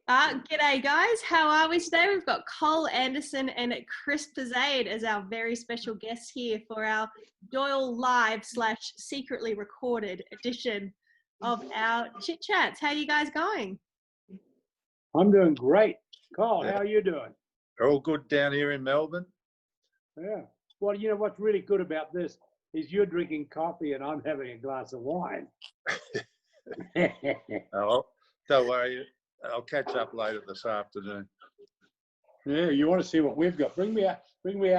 G'day guys, how are we today? We've got Cole Anderson and Chris Bouzaid as our very special guests here for our Doyle Live / secretly recorded edition of our Chit Chats. How are you guys going? I'm doing great. Cole, how are you doing? All good down here in Melbourne. Yeah. Well, you know what's really good about this is you're drinking coffee and I'm having a glass of wine. Oh, don't worry. I'll catch up later this afternoon. Yeah, you want to see what we've got? Bring me out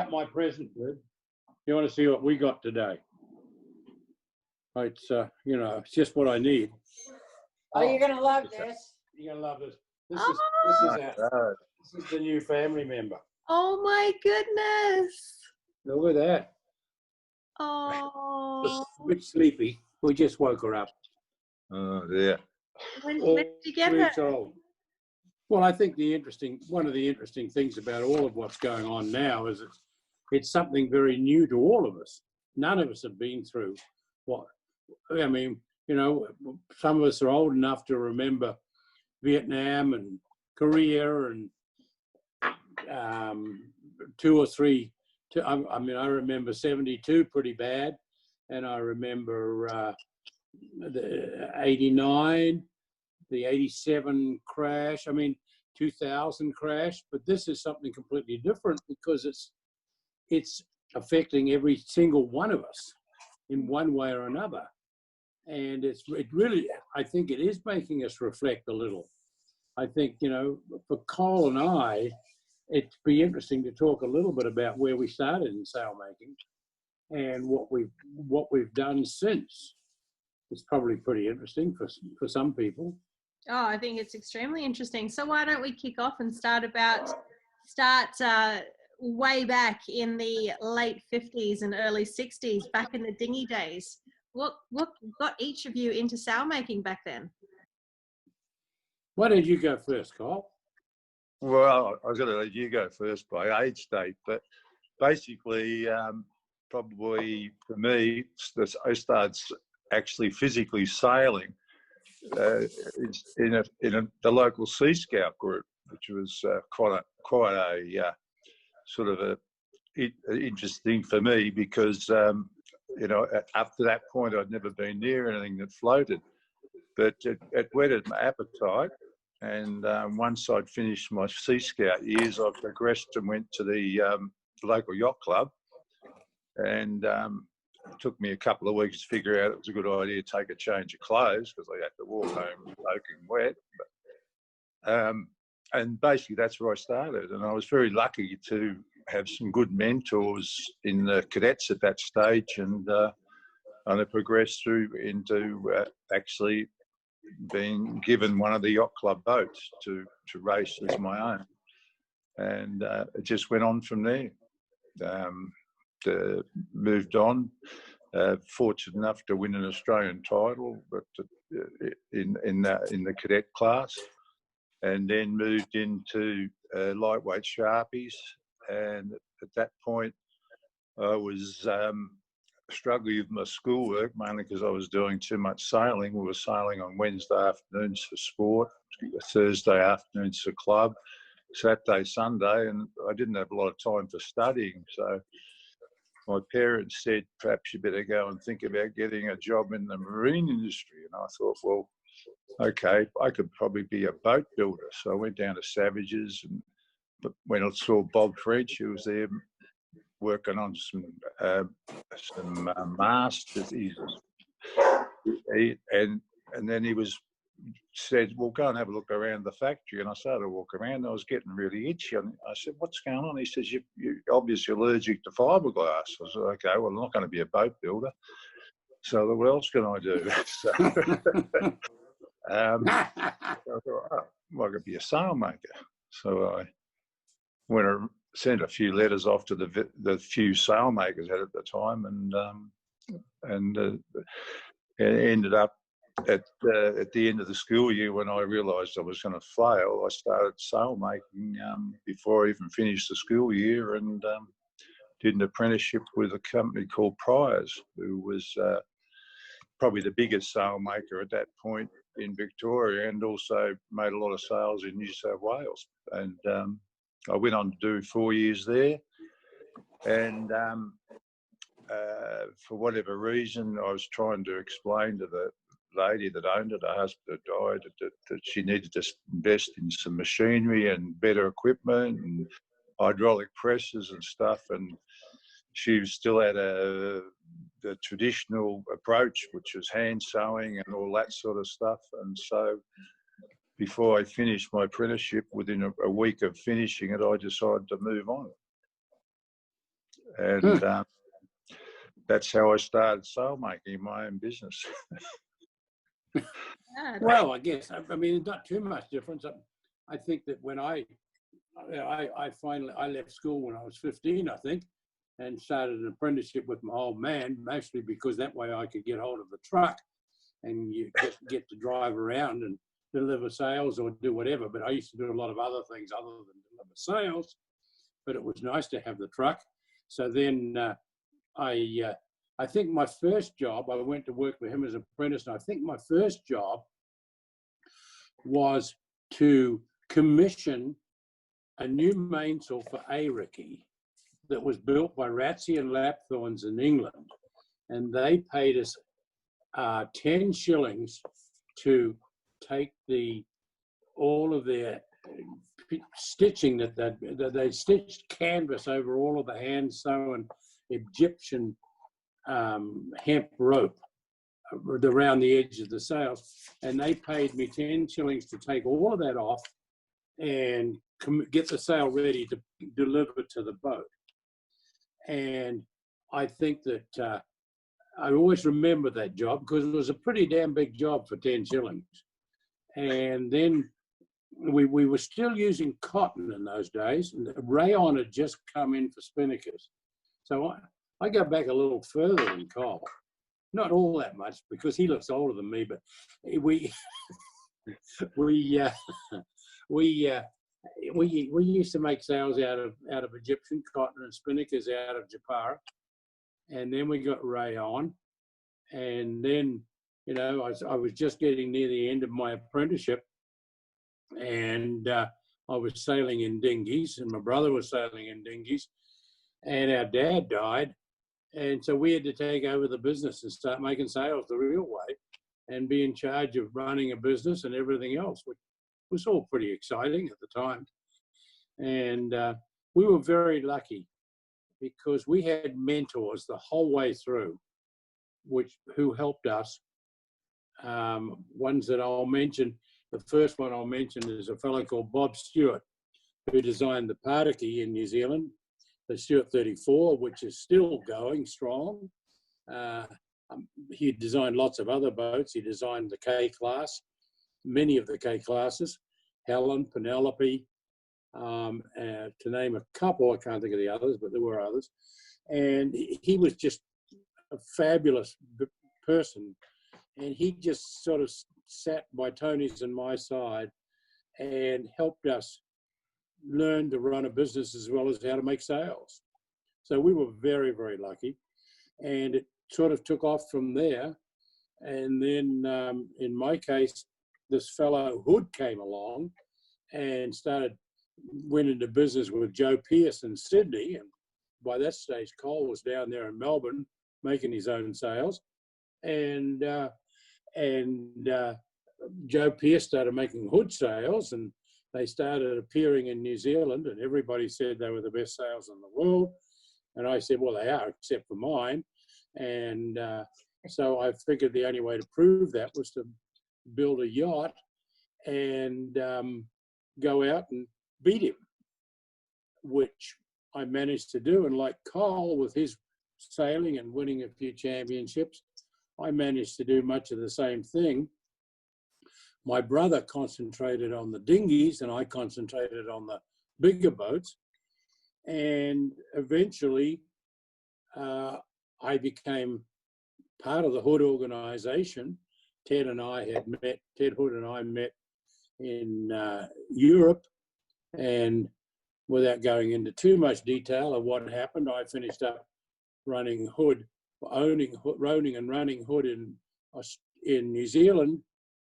my present, dude. You want to see what we got today? It's it's just what I need. Oh, you're gonna love this. You're gonna love this. This is the new family member. Oh my goodness! Look at that. Oh. A bit sleepy. We just woke her up. Oh dear. When did you get her? Old. Well, I think one of the interesting things about all of what's going on now is it's something very new to all of us. None of us have been through some of us are old enough to remember Vietnam and Korea and I remember 72 pretty bad, and I remember the 89, the 87 crash, 2000 crash, but this is something completely different because it's affecting every single one of us in one way or another. And it really, I think it is making us reflect a little. I think, for Cole and I, it'd be interesting to talk a little bit about where we started in sailmaking and what we've done since. It's probably pretty interesting for some people. Oh, I think it's extremely interesting. So why don't we kick off and start way back in the late 50s and early 60s, back in the dinghy days. What got each of you into sailmaking back then? Why did you go first, Cole? Well, I was going to let you go first by age date, but basically, probably for me, I started actually physically sailing in the local Sea Scout group, which was quite a sort of interesting for me because up to that point I'd never been near anything that floated, but it whetted my appetite. And once I'd finished my Sea Scout years, I progressed and went to the local yacht club, and it took me a couple of weeks to figure out it was a good idea to take a change of clothes because I had to walk home soaking wet. And basically that's where I started. And I was very lucky to have some good mentors in the cadets at that stage, and I progressed through into actually being given one of the yacht club boats to race as my own. And it just went on from there. Moved on, fortunate enough to win an Australian title, but in the cadet class, and then moved into lightweight Sharpies. And at that point, I was struggling with my schoolwork, mainly because I was doing too much sailing. We were sailing on Wednesday afternoons for sport, Thursday afternoons for club, Saturday, Sunday, and I didn't have a lot of time for studying. So my parents said, perhaps you better go and think about getting a job in the marine industry. And I thought, well, okay, I could probably be a boat builder. So I went down to Savages, and when I saw Bob French, who was there working on some masts, and then he said, well, go and have a look around the factory. And I started to walk around, and I was getting really itchy. And I said, what's going on? He says, you're obviously allergic to fiberglass. I said, okay, well, I'm not going to be a boat builder. So what else can I do? So I thought, I could be a sailmaker. So I went and sent a few letters off to the few sailmakers at the time, and it ended up at the end of the school year, when I realised I was going to fail, I started sailmaking before I even finished the school year, and did an apprenticeship with a company called Priors, who was probably the biggest sailmaker at that point in Victoria, and also made a lot of sales in New South Wales. And I went on to do 4 years there. And for whatever reason, I was trying to explain to the lady that owned it, her husband had died, that she needed to invest in some machinery and better equipment and hydraulic presses and stuff. And she still had the traditional approach, which was hand sewing and all that sort of stuff. And so before I finished my apprenticeship, within a week of finishing it, I decided to move on. And that's how I started sailmaking, my own business. Well, I guess, I mean, not too much difference. I think that when I left school when I was 15, I think, and started an apprenticeship with my old man, mostly because that way I could get hold of the truck and you get to drive around and deliver sales or do whatever. But I used to do a lot of other things other than deliver sales, but it was nice to have the truck. So then I think my first job, I went to work with him as an apprentice, and I think my first job was to commission a new mainsail for A-Ricky that was built by Ratsey and Lapthorns in England. And they paid us 10 shillings to take all of their stitching that they stitched canvas over all of the hand sewn Egyptian hemp rope around the edge of the sails, and they paid me 10 shillings to take all of that off and get the sail ready to deliver to the boat. And I think that I always remember that job because it was a pretty damn big job for 10 shillings. And then we were still using cotton in those days, and rayon had just come in for spinnakers. So I go back a little further than Cole. Not all that much because he looks older than me, but we used to make sails out of Egyptian cotton and spinnakers out of Japara, and then we got rayon, and then I was just getting near the end of my apprenticeship, and I was sailing in dinghies, and my brother was sailing in dinghies, and our dad died. And so we had to take over the business and start making sails the real way and be in charge of running a business and everything else, which was all pretty exciting at the time. And we were very lucky because we had mentors the whole way through, who helped us. Ones that I'll mention, the first one I'll mention is a fellow called Bob Stewart, who designed the Pardiki in New Zealand, the Stewart 34, which is still going strong. He designed lots of other boats. He designed the K class, many of the K classes, Helen, Penelope, to name a couple. I can't think of the others, but there were others. And he was just a fabulous person. And he just sort of sat by Tony's and my side and helped us learn to run a business as well as how to make sails. So we were very, very lucky. And it sort of took off from there. And then in my case, this fellow Hood came along and went into business with Joe Pearce in Sydney. And by that stage, Cole was down there in Melbourne making his own sails. And Joe Pearce started making Hood sails, and they started appearing in New Zealand, and everybody said they were the best sails in the world. And I said, well, they are, except for mine. And so I figured the only way to prove that was to build a yacht and go out and beat him, which I managed to do. And like Cole, with his sailing and winning a few championships, I managed to do much of the same thing. My brother concentrated on the dinghies and I concentrated on the bigger boats. And eventually I became part of the Hood organization. Ted Hood and I met in Europe. And without going into too much detail of what happened, I finished up running Hood, owning and running Hood in New Zealand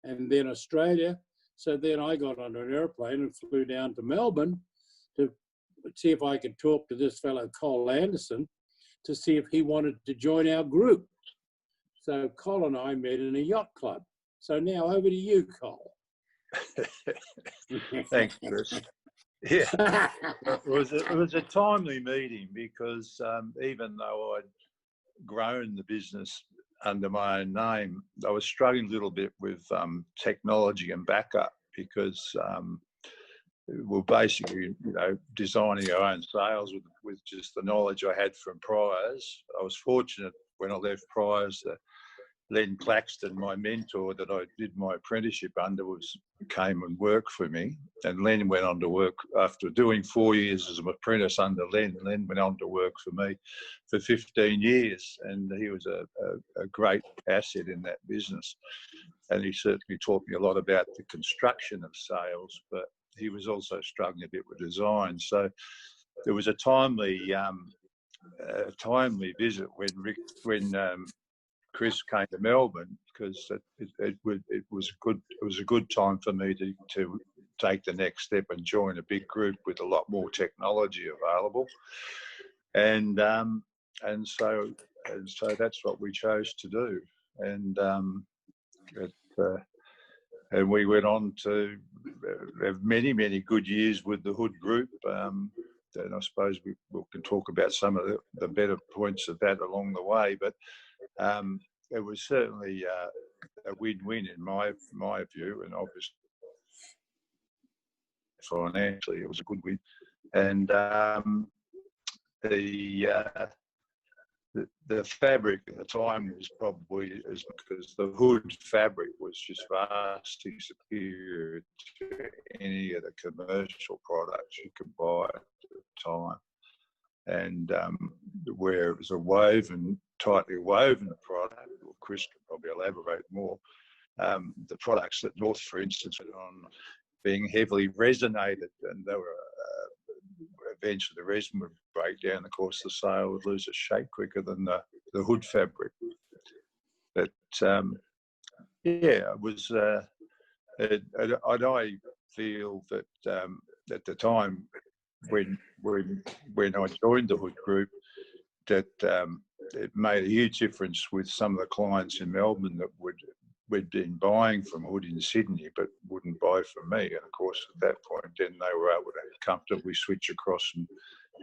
and then Australia. So then I got on an airplane and flew down to Melbourne to see if I could talk to this fellow, Cole Anderson, to see if he wanted to join our group. So Cole and I met in a yacht club. So now over to you, Cole. Thanks, Chris. Yeah, it was a timely meeting because even though I'd grown the business under my own name, I was struggling a little bit with technology and backup because we're basically, designing our own sails with just the knowledge I had from priors. I was fortunate when I left priors that Len Claxton, my mentor that I did my apprenticeship under, came and worked for me. And Len went on to work after doing 4 years as an apprentice under Len. Len went on to work for me for 15 years, and he was a great asset in that business. And he certainly taught me a lot about the construction of sails, but he was also struggling a bit with design. So there was a timely visit when Chris came to Melbourne, because it was a good time for me to take the next step and join a big group with a lot more technology available, and so that's what we chose to do, and we went on to have many good years with the Hood Group. And I suppose we can talk about some of the better points of that along the way, but it was certainly a win-win in my view, and obviously financially it was a good win. And the fabric at the time was probably because the Hood fabric was just vastly superior to any of the commercial products you could buy at the time. And where it was a tightly woven product, or Chris could probably elaborate more, the products that North, for instance, were on being heavily resinated, and they were eventually the resin would break down. Of course, the sail would lose its shape quicker than the Hood fabric. But it was. I feel that at the time when I joined the Hood Group, that it made a huge difference with some of the clients in Melbourne that we'd been buying from Hood in Sydney but wouldn't buy from me. And of course, at that point, then they were able to comfortably switch across and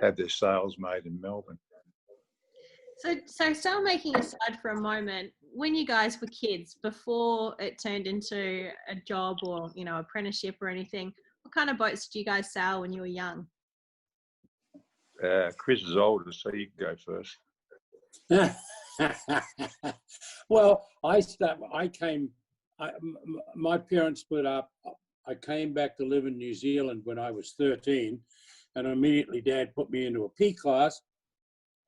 have their sales made in Melbourne. So sailmaking aside for a moment, when you guys were kids, before it turned into a job or, apprenticeship or anything, what kind of boats did you guys sail when you were young? Chris is older, so you can go first. Well, my parents split up. I came back to live in New Zealand when I was 13, and immediately Dad put me into a P class.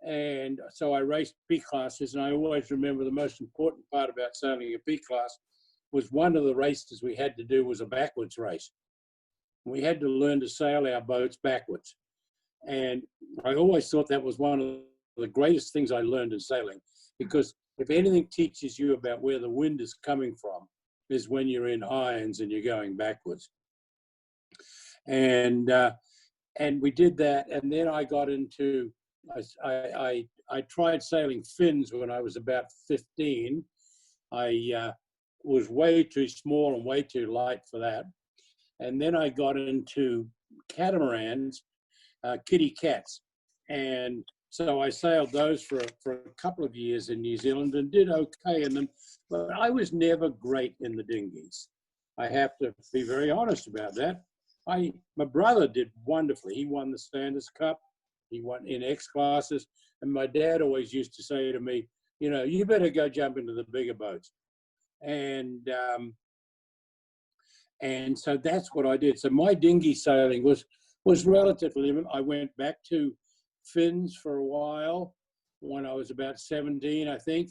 And so I raced P classes, and I always remember the most important part about sailing a P class was one of the races we had to do was a backwards race. We had to learn to sail our boats backwards. And I always thought that was one of the greatest things I learned in sailing, because if anything teaches you about where the wind is coming from is when you're in irons and you're going backwards. And we did that, and then I got into, I tried sailing fins when I was about 15. I was way too small and way too light for that. And then I got into catamarans, kitty cats. And so I sailed those for a couple of years in New Zealand and did okay in them, but I was never great in the dinghies. I have to be very honest about that. My brother did wonderfully. He won the Standards Cup. He won in X classes. And my dad always used to say to me, you better go jump into the bigger boats. And so that's what I did. So my dinghy sailing was relatively limited. I went back to fins for a while when I was about 17, I think,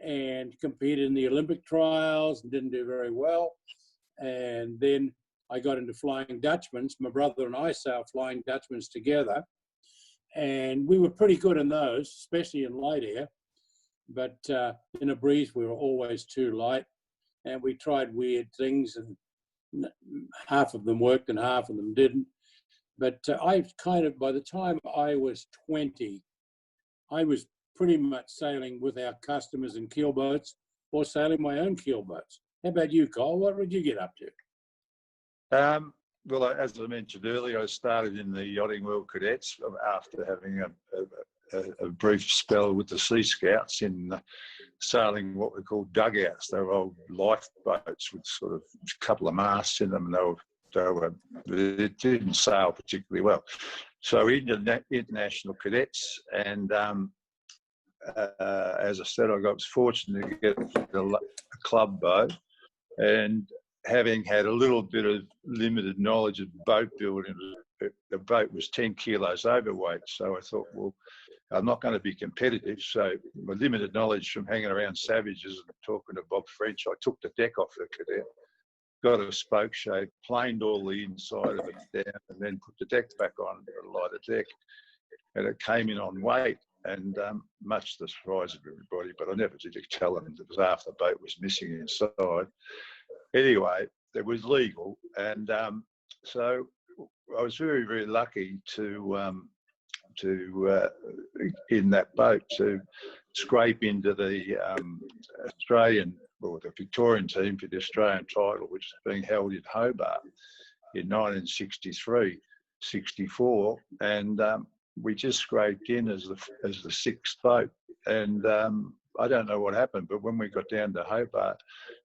and competed in the Olympic trials and didn't do very well. And then I got into Flying Dutchmans. My brother and I sailed Flying Dutchmans together, and we were pretty good in those, especially in light air. But in a breeze, we were always too light. and we tried weird things, and half of them worked and half of them didn't. But I kind of, by the time I was 20, I was pretty much sailing with our customers in keelboats or sailing my own keelboats. How about you, Cole? What would you get up to? Well, as I mentioned earlier, I started in the Yachting World Cadets after having a brief spell with the Sea Scouts in sailing what we call dugouts. They were old lifeboats with sort of a couple of masts in them, and they didn't sail particularly well. So international cadets, and as I said, I was fortunate to get a club boat, and having had a little bit of limited knowledge of boat building, the boat was 10 kilos overweight. So I thought, well, I'm not going to be competitive. So my limited knowledge from hanging around savages and talking to Bob French, I took the deck off the cadet, got a spoke shape, planed all the inside of it down, and then put the deck back on, a lighter deck. And it came in on weight, and much to the surprise of everybody, but I never did tell them that half the boat was missing inside. Anyway, it was legal, and so I was very, very lucky to in that boat to scrape into the Australian, or the Victorian team for the Australian title, which was being held in Hobart in 1963, 64, and we just scraped in as the sixth boat. And I don't know what happened, but when we got down to Hobart,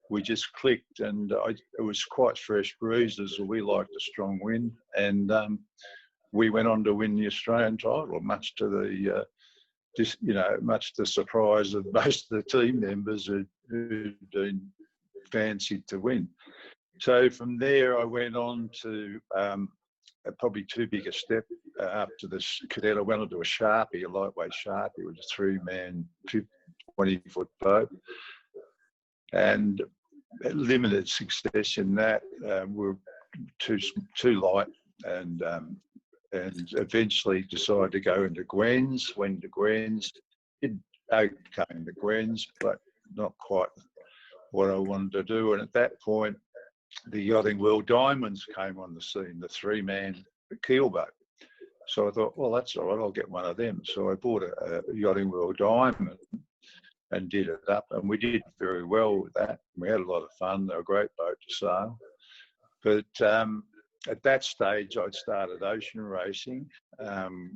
we just clicked, and it was quite fresh breezes. We liked a strong wind, and we went on to win the Australian title, much to the much to the surprise of most of the team members who'd been fancied to win. So from there, I went on to probably too big a step after this cadet. I went on to a Sharpie, a lightweight Sharpie, with a 3-man, 20-foot boat, and limited success in that. We're too light, and eventually decided to go into Gwen's. Went to Gwen's, did okay in the Gwen's, but not quite what I wanted to do. And at that point, the Yachting World Diamonds came on the scene, the 3-man keelboat. So I thought, well, that's all right, I'll get one of them. So I bought a Yachting World Diamond and did it up, and we did very well with that. We had a lot of fun. They were a great boat to sail. But at that stage, I'd started ocean racing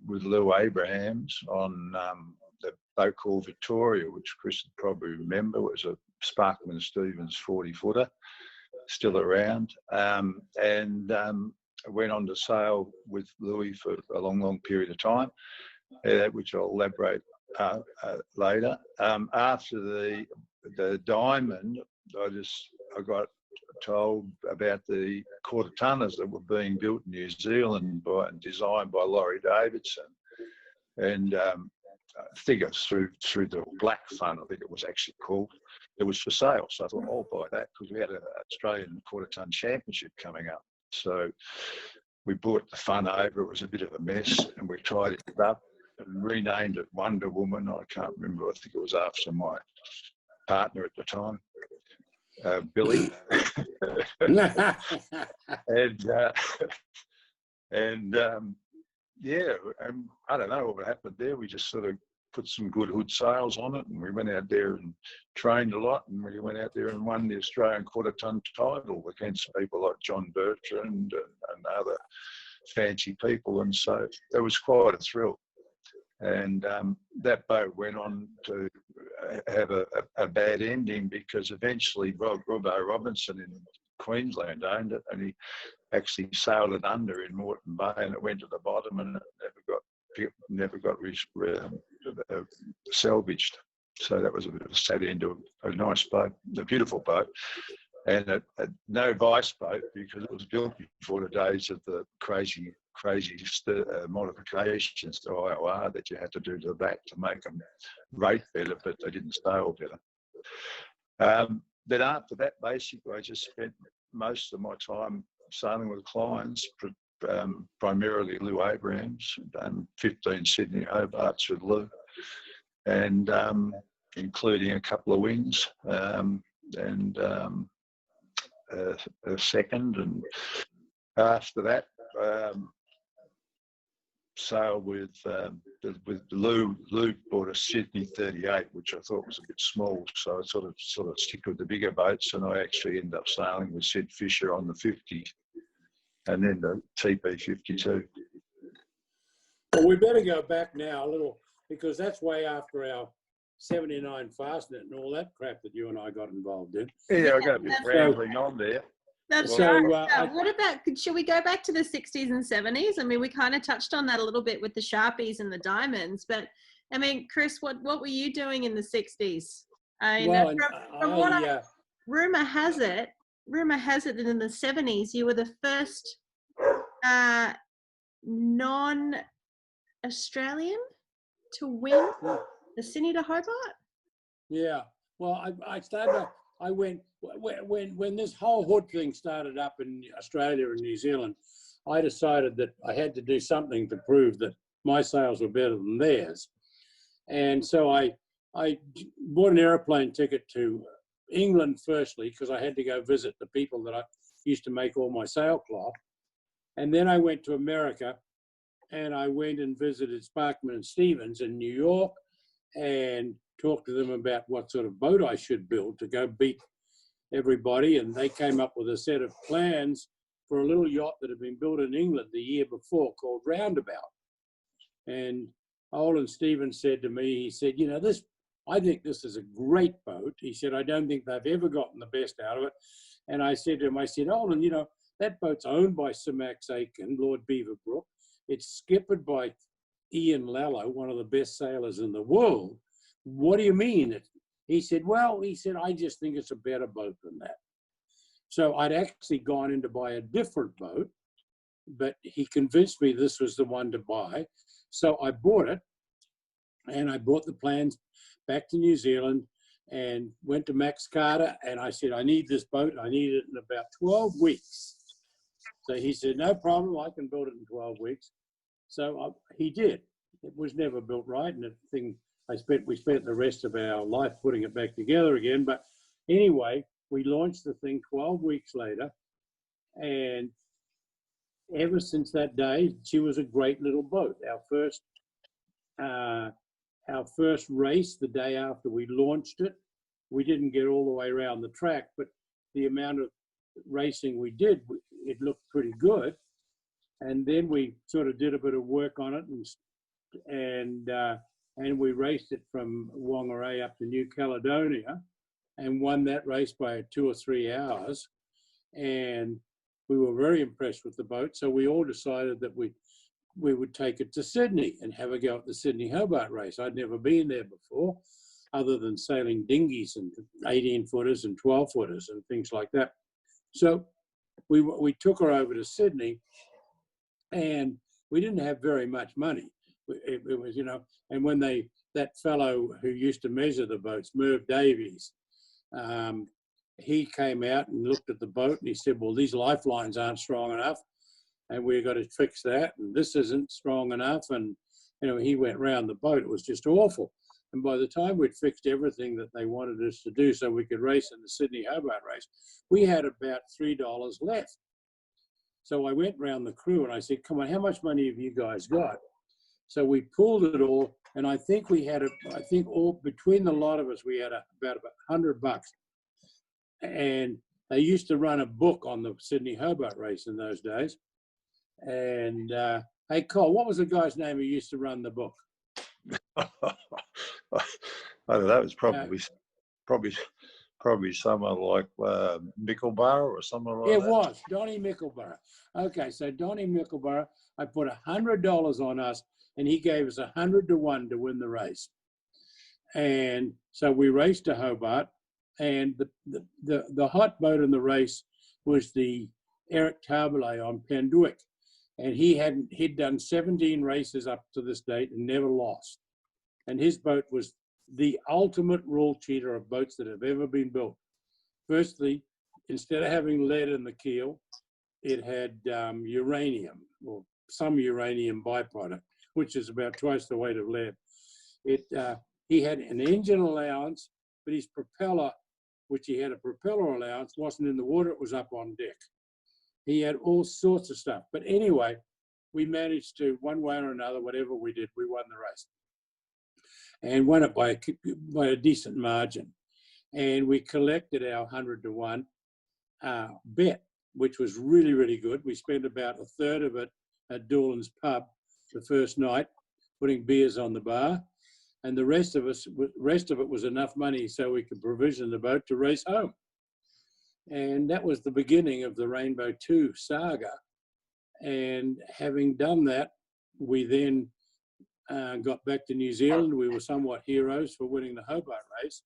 with Lou Abrahams on the boat called Victoria, which Chris would probably remember. It was a Sparkman Stevens 40-footer, still around. And I went on to sail with Louis for a long, long period of time, which I'll elaborate later. After the Diamond, I got told about the quarter tonners that were being built in New Zealand and designed by Laurie Davidson, and I think it was through the Black Fund, I think it was actually called. It was for sale, so I thought I'll buy that because we had an Australian quarter ton championship coming up. So we brought the fun over. It was a bit of a mess, and we tied it up and renamed it Wonder Woman. I can't remember. I think it was after my partner at the time, Billy. Yeah, I don't know what happened there. We just sort of put some good hood sails on it, and we went out there and trained a lot, and we went out there and won the Australian quarter ton title against people like John Bertrand and other fancy people, and so it was quite a thrill. And that boat went on to have a bad ending because eventually Robbo Robinson in Queensland owned it, and he actually sailed it under in Moreton Bay, and it went to the bottom, and it never got salvaged. So that was a bit of a sad end to a nice boat, a beautiful boat, and no vice boat because it was built before the days of the crazy modifications to IOR that you had to do to the back to make them rate better, but they didn't sail better. Then after that, basically, I just spent most of my time sailing with clients, primarily Lou Abrahams, 15 Sydney Hobarts with Lou, and including a couple of wins. And a second, and after that, sailed with Lou. Lou bought a Sydney 38, which I thought was a bit small, so I sort of stick with the bigger boats, and I actually ended up sailing with Sid Fisher on the 50, and then the TP 52. Well, we better go back now a little, because that's way after our 79 Fastnet and all that crap that you and I got involved in. Yeah, I got a bit rambling on there. That's So, right. What about, should we go back to the 60s and 70s? I mean, we kind of touched on that a little bit with the Sharpies and the diamonds, but I mean, Chris, what were you doing in the 60s? Rumor has it that in the 70s you were the first non-Australian to win the Sydney to Hobart. Yeah. Well, I went when this whole hood thing started up in Australia and New Zealand. I decided that I had to do something to prove that my sails were better than theirs, and so I bought an aeroplane ticket to England firstly, because I had to go visit the people that I used to make all my sailcloth, and then I went to America, and I went and visited Sparkman and Stevens in New York, and talked to them about what sort of boat I should build to go beat everybody, and they came up with a set of plans for a little yacht that had been built in England the year before called Roundabout. And Olin Stevens said to me, he said, you know, I think this is a great boat. He said, I don't think they've ever gotten the best out of it. And I said to him, I said, Olin, you know, that boat's owned by Sir Max Aiken, Lord Beaverbrook. It's skippered by Ian Lallo, one of the best sailors in the world. What do you mean? He said, well, I just think it's a better boat than that. So I'd actually gone in to buy a different boat, but he convinced me this was the one to buy. So I bought it, and I brought the plans back to New Zealand and went to Max Carter, and I said, I need this boat. I need it in about 12 weeks. So he said, no problem, I can build it in 12 weeks. So he did. It was never built right, and the thing we spent the rest of our life putting it back together again. But anyway, we launched the thing 12 weeks later, and ever since that day, she was a great little boat. Our first race, the day after we launched it, we didn't get all the way around the track, but the amount of racing we did, it looked pretty good. And then we sort of did a bit of work on it, and we raced it from Whangarei up to New Caledonia, and won that race by 2 or 3 hours. And we were very impressed with the boat, so we all decided that we would take it to Sydney and have a go at the Sydney Hobart race. I'd never been there before, other than sailing dinghies and 18-footers and 12-footers and things like that. So we took her over to Sydney, and we didn't have very much money. It was, you know, and when that fellow who used to measure the boats, Merv Davies, he came out and looked at the boat, and he said, well, these lifelines aren't strong enough, and we've got to fix that, and this isn't strong enough. And, you know, he went round the boat. It was just awful. And by the time we'd fixed everything that they wanted us to do so we could race in the Sydney Hobart race, we had about $3 left. So I went round the crew and I said, come on, how much money have you guys got? So we pulled it all, and I think we had all between the lot of us, we had about $100. And they used to run a book on the Sydney Hobart race in those days. And hey, Cole, what was the guy's name who used to run the book? I don't know. It was probably someone like Mickleborough or someone like that. It was Donnie Mickleborough. Okay, so Donnie Mickleborough, I put $100 on us, and he gave us 100 to 1 to win the race. And so we raced to Hobart, and the hot boat in the race was the Eric Tarbelay on Penduick, and he'd done 17 races up to this date and never lost. And his boat was the ultimate rule cheater of boats that have ever been built. Firstly, instead of having lead in the keel, it had uranium, or some uranium byproduct, which is about twice the weight of lead. He had an engine allowance, but his propeller which he had a propeller allowance, wasn't in the water, it was up on deck. He had all sorts of stuff. But anyway, we managed to, one way or another, whatever we did, we won the race. And won it by a decent margin. And we collected our 100 to 1 bet, which was really, really good. We spent about a third of it at Doolan's pub the first night, putting beers on the bar. And the rest of it was enough money so we could provision the boat to race home. And that was the beginning of the Rainbow 2 saga. And having done that, we then got back to New Zealand. We were somewhat heroes for winning the Hobart race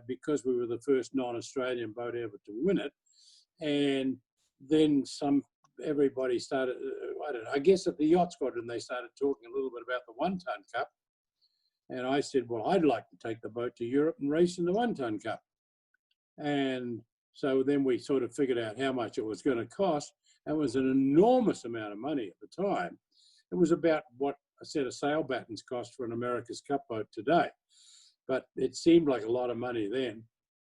because we were the first non-Australian boat ever to win it. And then everybody started, I don't know, I guess at the Yacht Squadron, they started talking a little bit about the 1 Ton Cup. And I said, well, I'd like to take the boat to Europe and race in the 1 Ton Cup. And so then we sort of figured out how much it was going to cost. It was an enormous amount of money at the time. It was about what a set of sail battens cost for an America's Cup boat today. But it seemed like a lot of money then.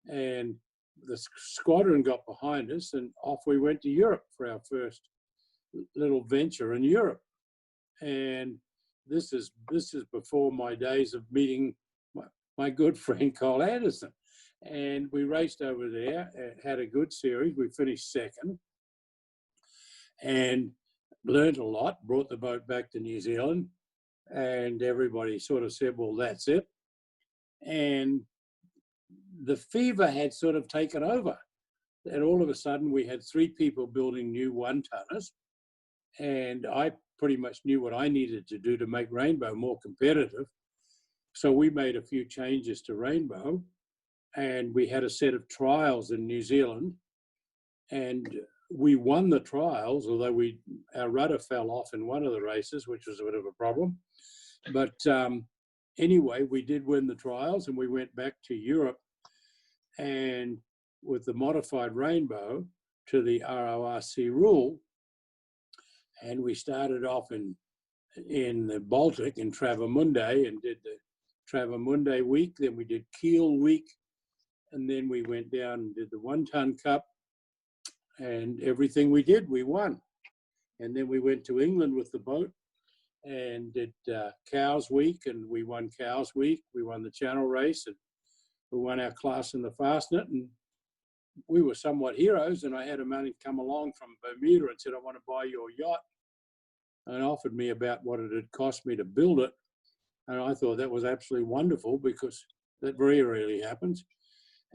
And the squadron got behind us and off we went to Europe for our first little venture in Europe. And this is before my days of meeting my good friend Cole Anderson. And we raced over there, had a good series. We finished second and learned a lot, brought the boat back to New Zealand, and everybody sort of said, well, that's it. And the fever had sort of taken over. And all of a sudden we had 3 people building new 1-tonners. And I pretty much knew what I needed to do to make Rainbow more competitive. So we made a few changes to Rainbow, and we had a set of trials in New Zealand, and we won the trials, although our rudder fell off in one of the races, which was a bit of a problem. But anyway, we did win the trials, and we went back to Europe, and with the modified Rainbow to the RORC rule, and we started off in the Baltic, in Travemünde, and did the Travemünde week. Then we did Kiel week, and then we went down and did the 1 Ton Cup, and everything we did, we won. And then we went to England with the boat and did Cows week, and we won Cows week. We won the Channel race, and we won our class in the Fastnet, and we were somewhat heroes. And I had a man come along from Bermuda and said, I want to buy your yacht, and offered me about what it had cost me to build it. And I thought that was absolutely wonderful, because that very rarely happens.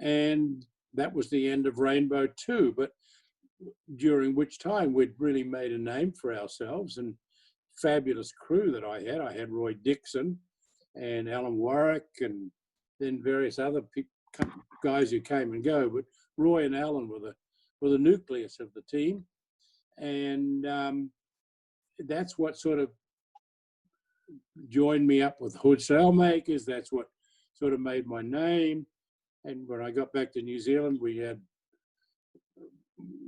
And that was the end of Rainbow 2, but during which time we'd really made a name for ourselves, and fabulous crew that I had Roy Dixon and Alan Warwick, and then various other guys who came and go. But Roy and Alan were the nucleus of the team. And that's what sort of joined me up with Hood Sailmakers. That's what sort of made my name. And when I got back to New Zealand, we had,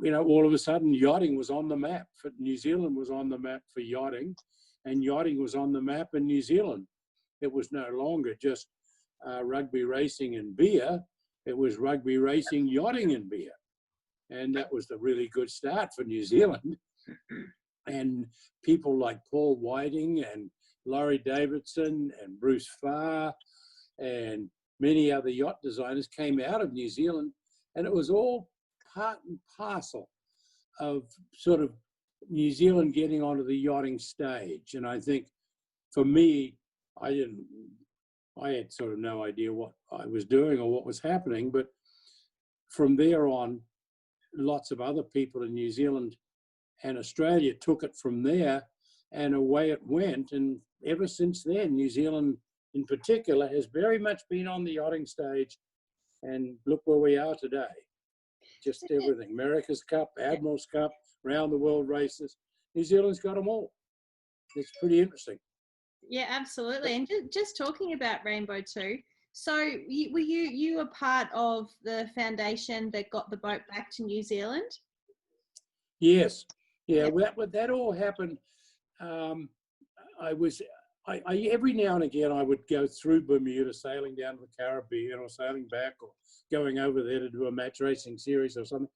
all of a sudden yachting was on the map. New Zealand was on the map for yachting, and yachting was on the map in New Zealand. It was no longer just rugby racing and beer. It was rugby racing, yachting and beer. And that was a really good start for New Zealand. And people like Paul Whiting and Laurie Davidson and Bruce Farr and many other yacht designers came out of New Zealand, and it was all part and parcel of sort of New Zealand getting onto the yachting stage. And I think for me, I had sort of no idea what I was doing or what was happening, but from there on, lots of other people in New Zealand and Australia took it from there, and away it went. And ever since then, New Zealand in particular has very much been on the yachting stage, and look where we are today. Just everything. America's Cup, Admirals Cup, round the world races. New Zealand's got them all. It's pretty interesting. Yeah, absolutely. And just talking about Rainbow 2, so were you a part of the foundation that got the boat back to New Zealand? Yes. Yeah, that all happened. every now and again, I would go through Bermuda, sailing down to the Caribbean or sailing back or going over there to do a match racing series or something.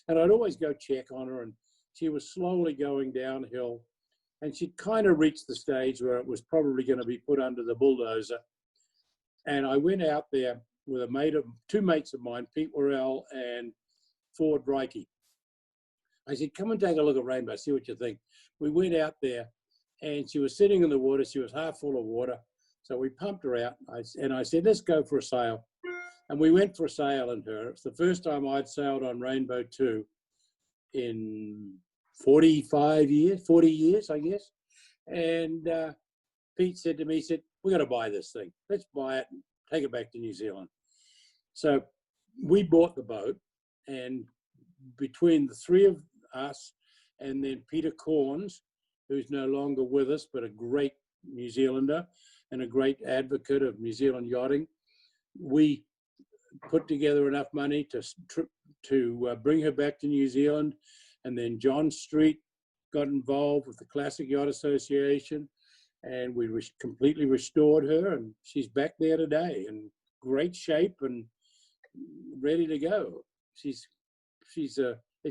And I'd always go check on her, and she was slowly going downhill. And she'd kind of reached the stage where it was probably going to be put under the bulldozer. And I went out there with two mates of mine, Pete Worrell and Ford Reiki. I said, come and take a look at Rainbow, see what you think. We went out there, and she was sitting in the water. She was half full of water. So we pumped her out, and I said, let's go for a sail. And we went for a sail in her. It's the first time I'd sailed on Rainbow 2 in 40 years, I guess. And Pete said to me, he said, we're going to buy this thing. Let's buy it and take it back to New Zealand. So we bought the boat, and between the three of us and then Peter Corns, who's no longer with us, but a great New Zealander and a great advocate of New Zealand yachting, we put together enough money to bring her back to New Zealand. And then John Street got involved with the Classic Yacht Association, and we completely restored her, and she's back there today in great shape and ready to go. It's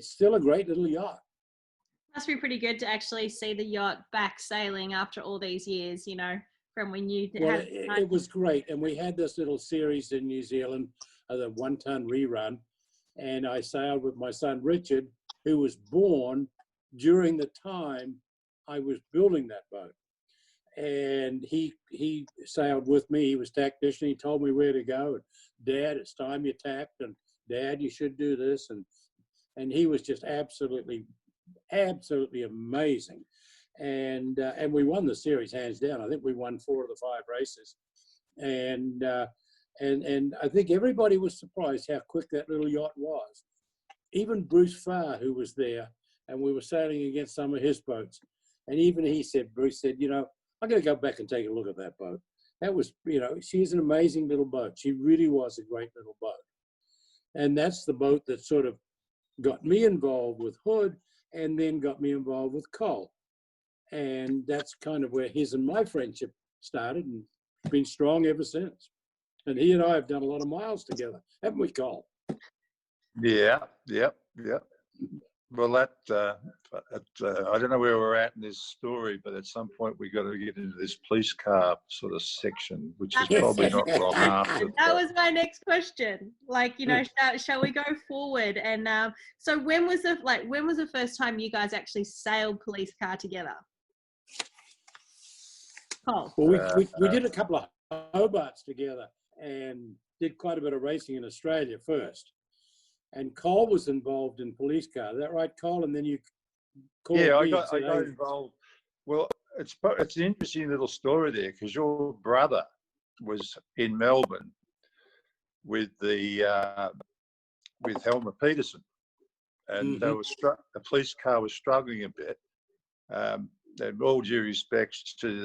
still a great little yacht. Must be pretty good to actually see the yacht back sailing after all these years, you know, from when you Well, had it was great. And we had this little series in New Zealand, the 1 ton rerun. And I sailed with my son, Richard, who was born during the time I was building that boat. And he sailed with me. He was tactician. He told me where to go. And, Dad, it's time you tacked. And Dad, you should do this. And he was just absolutely amazing. And we won the series hands down. I think we won 4 of the 5 races. And I think everybody was surprised how quick that little yacht was. Even Bruce Farr, who was there, and we were sailing against some of his boats. And even Bruce said, you know, I'm going to go back and take a look at that boat. That was, you know, she's an amazing little boat. She really was a great little boat. And that's the boat that sort of got me involved with Hood, and then got me involved with Cole. And that's kind of where his and my friendship started, and been strong ever since. And he and I have done a lot of miles together, haven't we, Cole? Yeah. Well, I don't know where we're at in this story, but at some point we got to get into this police car sort of section, which is probably not long after. That was my next question. Like, you know, shall we go forward? And so when was the first time you guys actually sailed police car together? Oh. Well, we did a couple of Hobarts together and did quite a bit of racing in Australia first. And Cole was involved in police car. Is that right, Cole? And then you called me. I got involved. Well, it's an interesting little story there, because your brother was in Melbourne with with Helmer Peterson, and they were the police car was struggling a bit. And all due respects to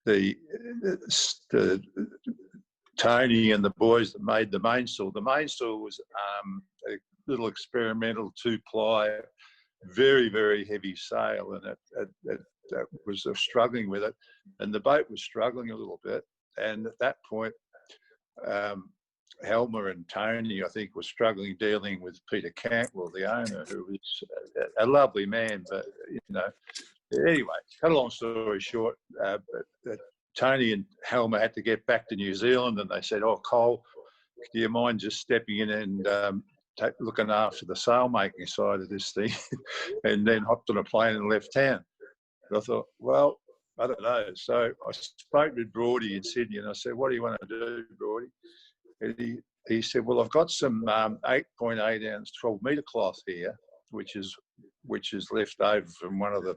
the Tony and the boys that made the mainsail. The mainsail was a little experimental 2-ply, very, very heavy sail, and it was struggling with it. And the boat was struggling a little bit. And at that point, Helmer and Tony, I think, were struggling dealing with Peter Cantwell, the owner, who was a lovely man. But, you know, anyway, cut a long story short, Tony and Helmer had to get back to New Zealand, and they said, oh, Cole, do you mind just stepping in and looking after the sailmaking side of this thing? And then hopped on a plane and left town. And I thought, well, I don't know. So I spoke with Broady in Sydney, and I said, what do you want to do, Broady? And he said, well, I've got some 8.8 ounce 12 metre cloth here, which is left over from one of the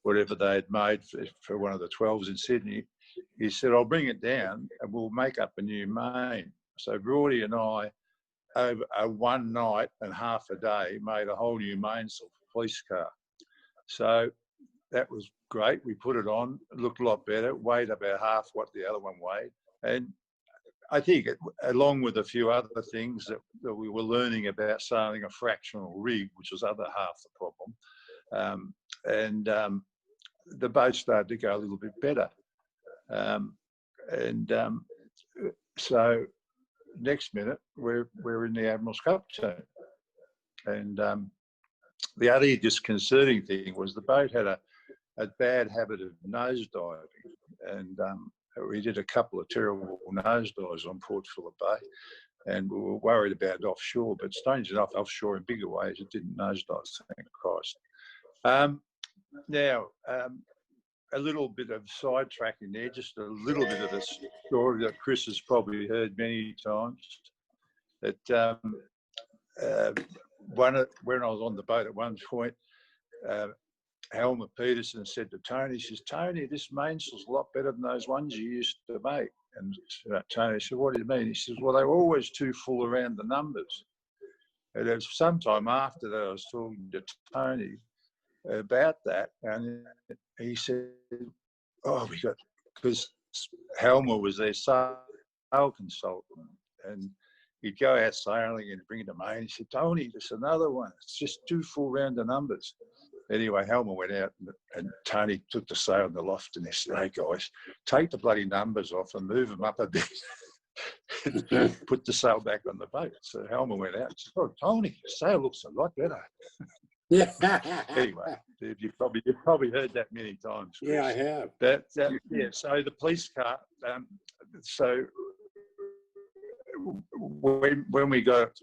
whatever they had made for one of the 12s in Sydney. He said, I'll bring it down and we'll make up a new main. So Broady and I, over one night and half a day, made a whole new mainsail for police car. So that was great. We put it on, it looked a lot better, weighed about half what the other one weighed. And I think, along with a few other things that we were learning about sailing a fractional rig, which was other half the problem, the boat started to go a little bit better. So next minute, we're in the Admirals Cup team. And the other disconcerting thing was the boat had a bad habit of nosediving. And we did a couple of terrible nosedives on Port Phillip Bay. And we were worried about it offshore, but strange enough, offshore in bigger ways, it didn't nosedive, thank Christ. Now, a little bit of sidetracking there, just a little bit of a story that Chris has probably heard many times. That when I was on the boat at one point, Helmer Peterson said to Tony, he says, "Tony, this mainsail's a lot better than those ones you used to make." And Tony said, "What do you mean?" He says, "Well, they were always too full around the numbers." And it was sometime after that I was talking to Tony about that, and he said, "Oh, we got," because Helmer was their sail consultant, and he'd go out sailing and bring it to main. He said, "Tony, there's another one. It's just too full round the numbers." Anyway, Helmer went out and Tony took the sail in the loft and he said, "Hey guys, take the bloody numbers off and move them up a bit." Put the sail back on the boat. So Helmer went out and said, "Oh, Tony, the sail looks a lot better." Yeah. Anyway, you've probably heard that many times, Chris. Yeah, I have. Yeah. So the police car. So when we got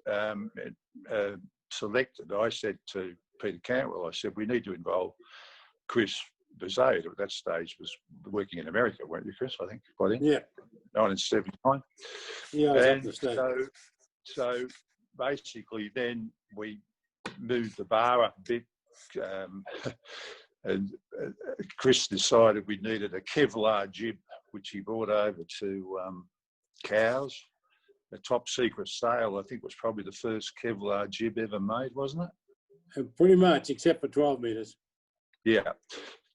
selected, I said to Peter Cantwell, I said, "We need to involve Chris Bouzaid," at that stage was working in America, weren't you, Chris? I think by then. Yeah. 1979. Yeah, I was up And the state. so basically, then we moved the bar up a bit, and Chris decided we needed a Kevlar jib, which he brought over to Cowes. A top secret sail, I think, was probably the first Kevlar jib ever made, wasn't it? Pretty much, except for 12 metres. Yeah.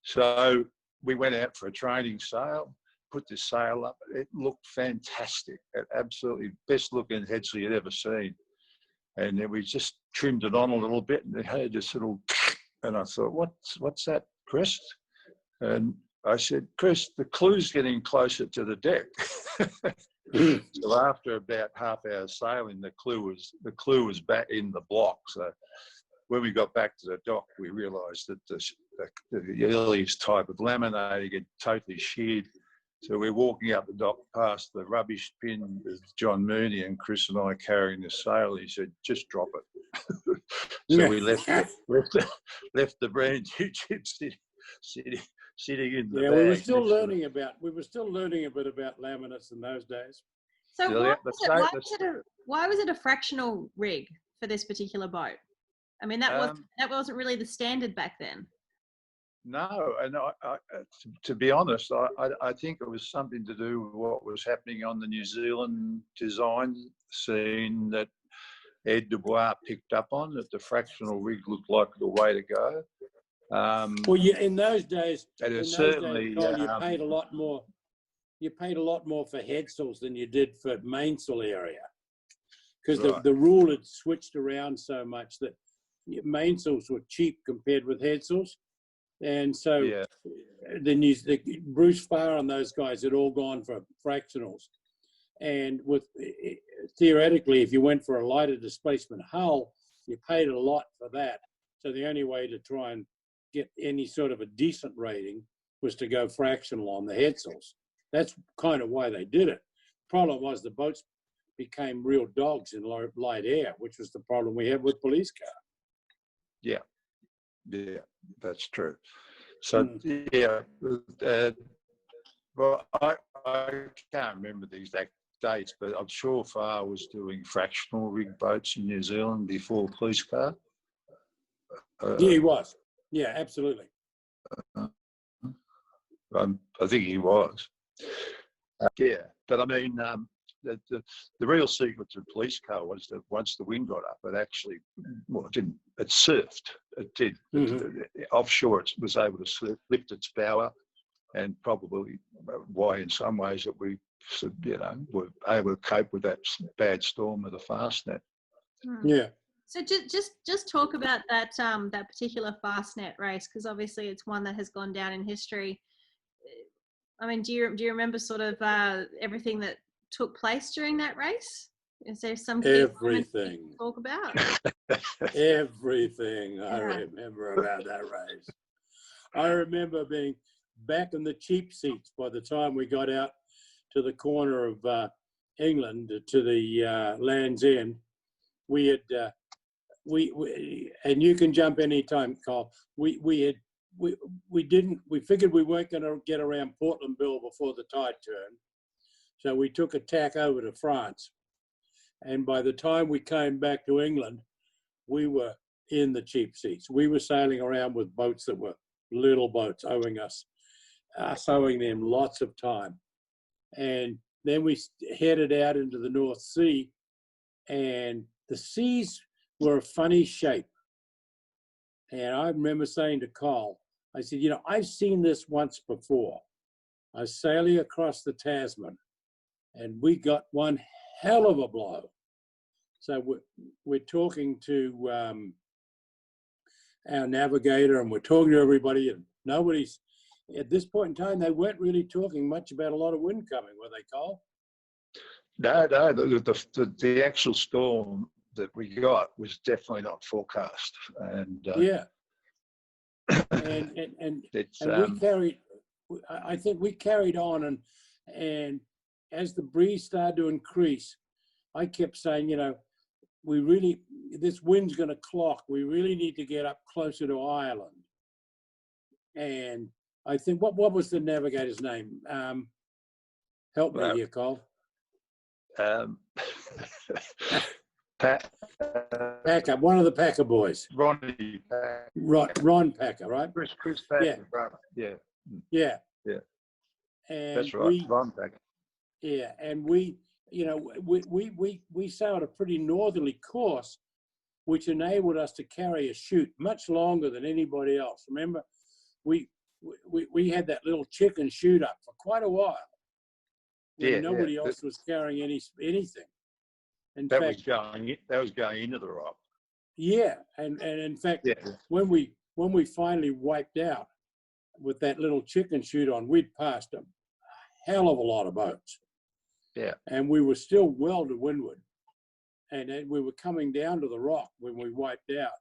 So we went out for a training sail, put this sail up. It looked fantastic. Absolutely best looking headsail you'd ever seen. And then we just trimmed it on a little bit, and it had this little, and I thought, what's that, Chris? And I said, "Chris, the clew's getting closer to the deck." So after about half hour sailing, the clue was back in the block. So when we got back to the dock, we realised that the earliest type of laminating had totally sheared. So we're walking up the dock past the rubbish bin with John Mooney and Chris and I carrying the sail. He said, "Just drop it." So we left the brand new jib sitting in the bag. We were still learning a bit about laminates in those days. So why was it a fractional rig for this particular boat? I mean, that wasn't really the standard back then. No, and to be honest, I think it was something to do with what was happening on the New Zealand design scene that Ed Dubois picked up on, that the fractional rig looked like the way to go. Well, yeah, in those days, certainly you paid a lot more. You paid a lot more for headsails than you did for mainsail area, because the rule had switched around so much that mainsails were cheap compared with headsails, and so the Bruce Farr and those guys had all gone for fractionals, and with theoretically, if you went for a lighter displacement hull, you paid a lot for that. So the only way to try and get any sort of a decent rating was to go fractional on the headsails. That's kind of why they did it. Problem was the boats became real dogs in light air, which was the problem we had with police car. Yeah, that's true. So well, I can't remember the exact dates, but I'm sure Farr was doing fractional rig boats in New Zealand before police car. Yeah, he was. Yeah, absolutely. I think he was. But I mean, the real secret to the police car was that once the wind got up, it actually, it didn't. It surfed. It did. Offshore, it was able to lift its bow up, and probably why, in some ways, that we, were able to cope with that bad storm of the Fastnet. Yeah. So just talk about that that particular Fastnet race, because obviously it's one that has gone down in history. I mean, do you remember sort of everything that took place during that race? Is there some key moments you Everything. can talk about? Everything I Yeah. remember about that race. I remember being back in the cheap seats by the time we got out to the corner of England, to the Land's End. We had and you can jump anytime, Carl. We figured we weren't going to get around Portland Bill before the tide turned, so we took a tack over to France. And by the time we came back to England, we were in the cheap seats. We were sailing around with boats that were little boats, owing them lots of time. And then we headed out into the North Sea, and the seas were a funny shape. And I remember saying to Carl, I said, you know, I've seen this once before. I was sailing across the Tasman, and we got one hell of a blow. So we're talking to our navigator, and we're talking to everybody, and nobody's, at this point in time, they weren't really talking much about a lot of wind coming, were they, Carl? No, the actual storm that we got was definitely not forecast. And yeah. And we carried, I think we carried on, and as the breeze started to increase, I kept saying, you know, this wind's going to clock. We really need to get up closer to Ireland. And I think, what was the navigator's name? Help me here, Carl. Packer, one of the Packer boys. Ronnie Packer. Ron Packer, right? Chris Packer, yeah. brother. Yeah. Yeah. Yeah. And that's right, Ron Packer. Yeah, and we sailed a pretty northerly course, which enabled us to carry a chute much longer than anybody else. Remember, we had that little chicken chute up for quite a while. When nobody else was carrying anything. That was going into the rock. Yeah, and in fact, when we finally wiped out with that little chicken chute on, we'd passed a hell of a lot of boats. Yeah, and we were still well to windward, and we were coming down to the rock when we wiped out.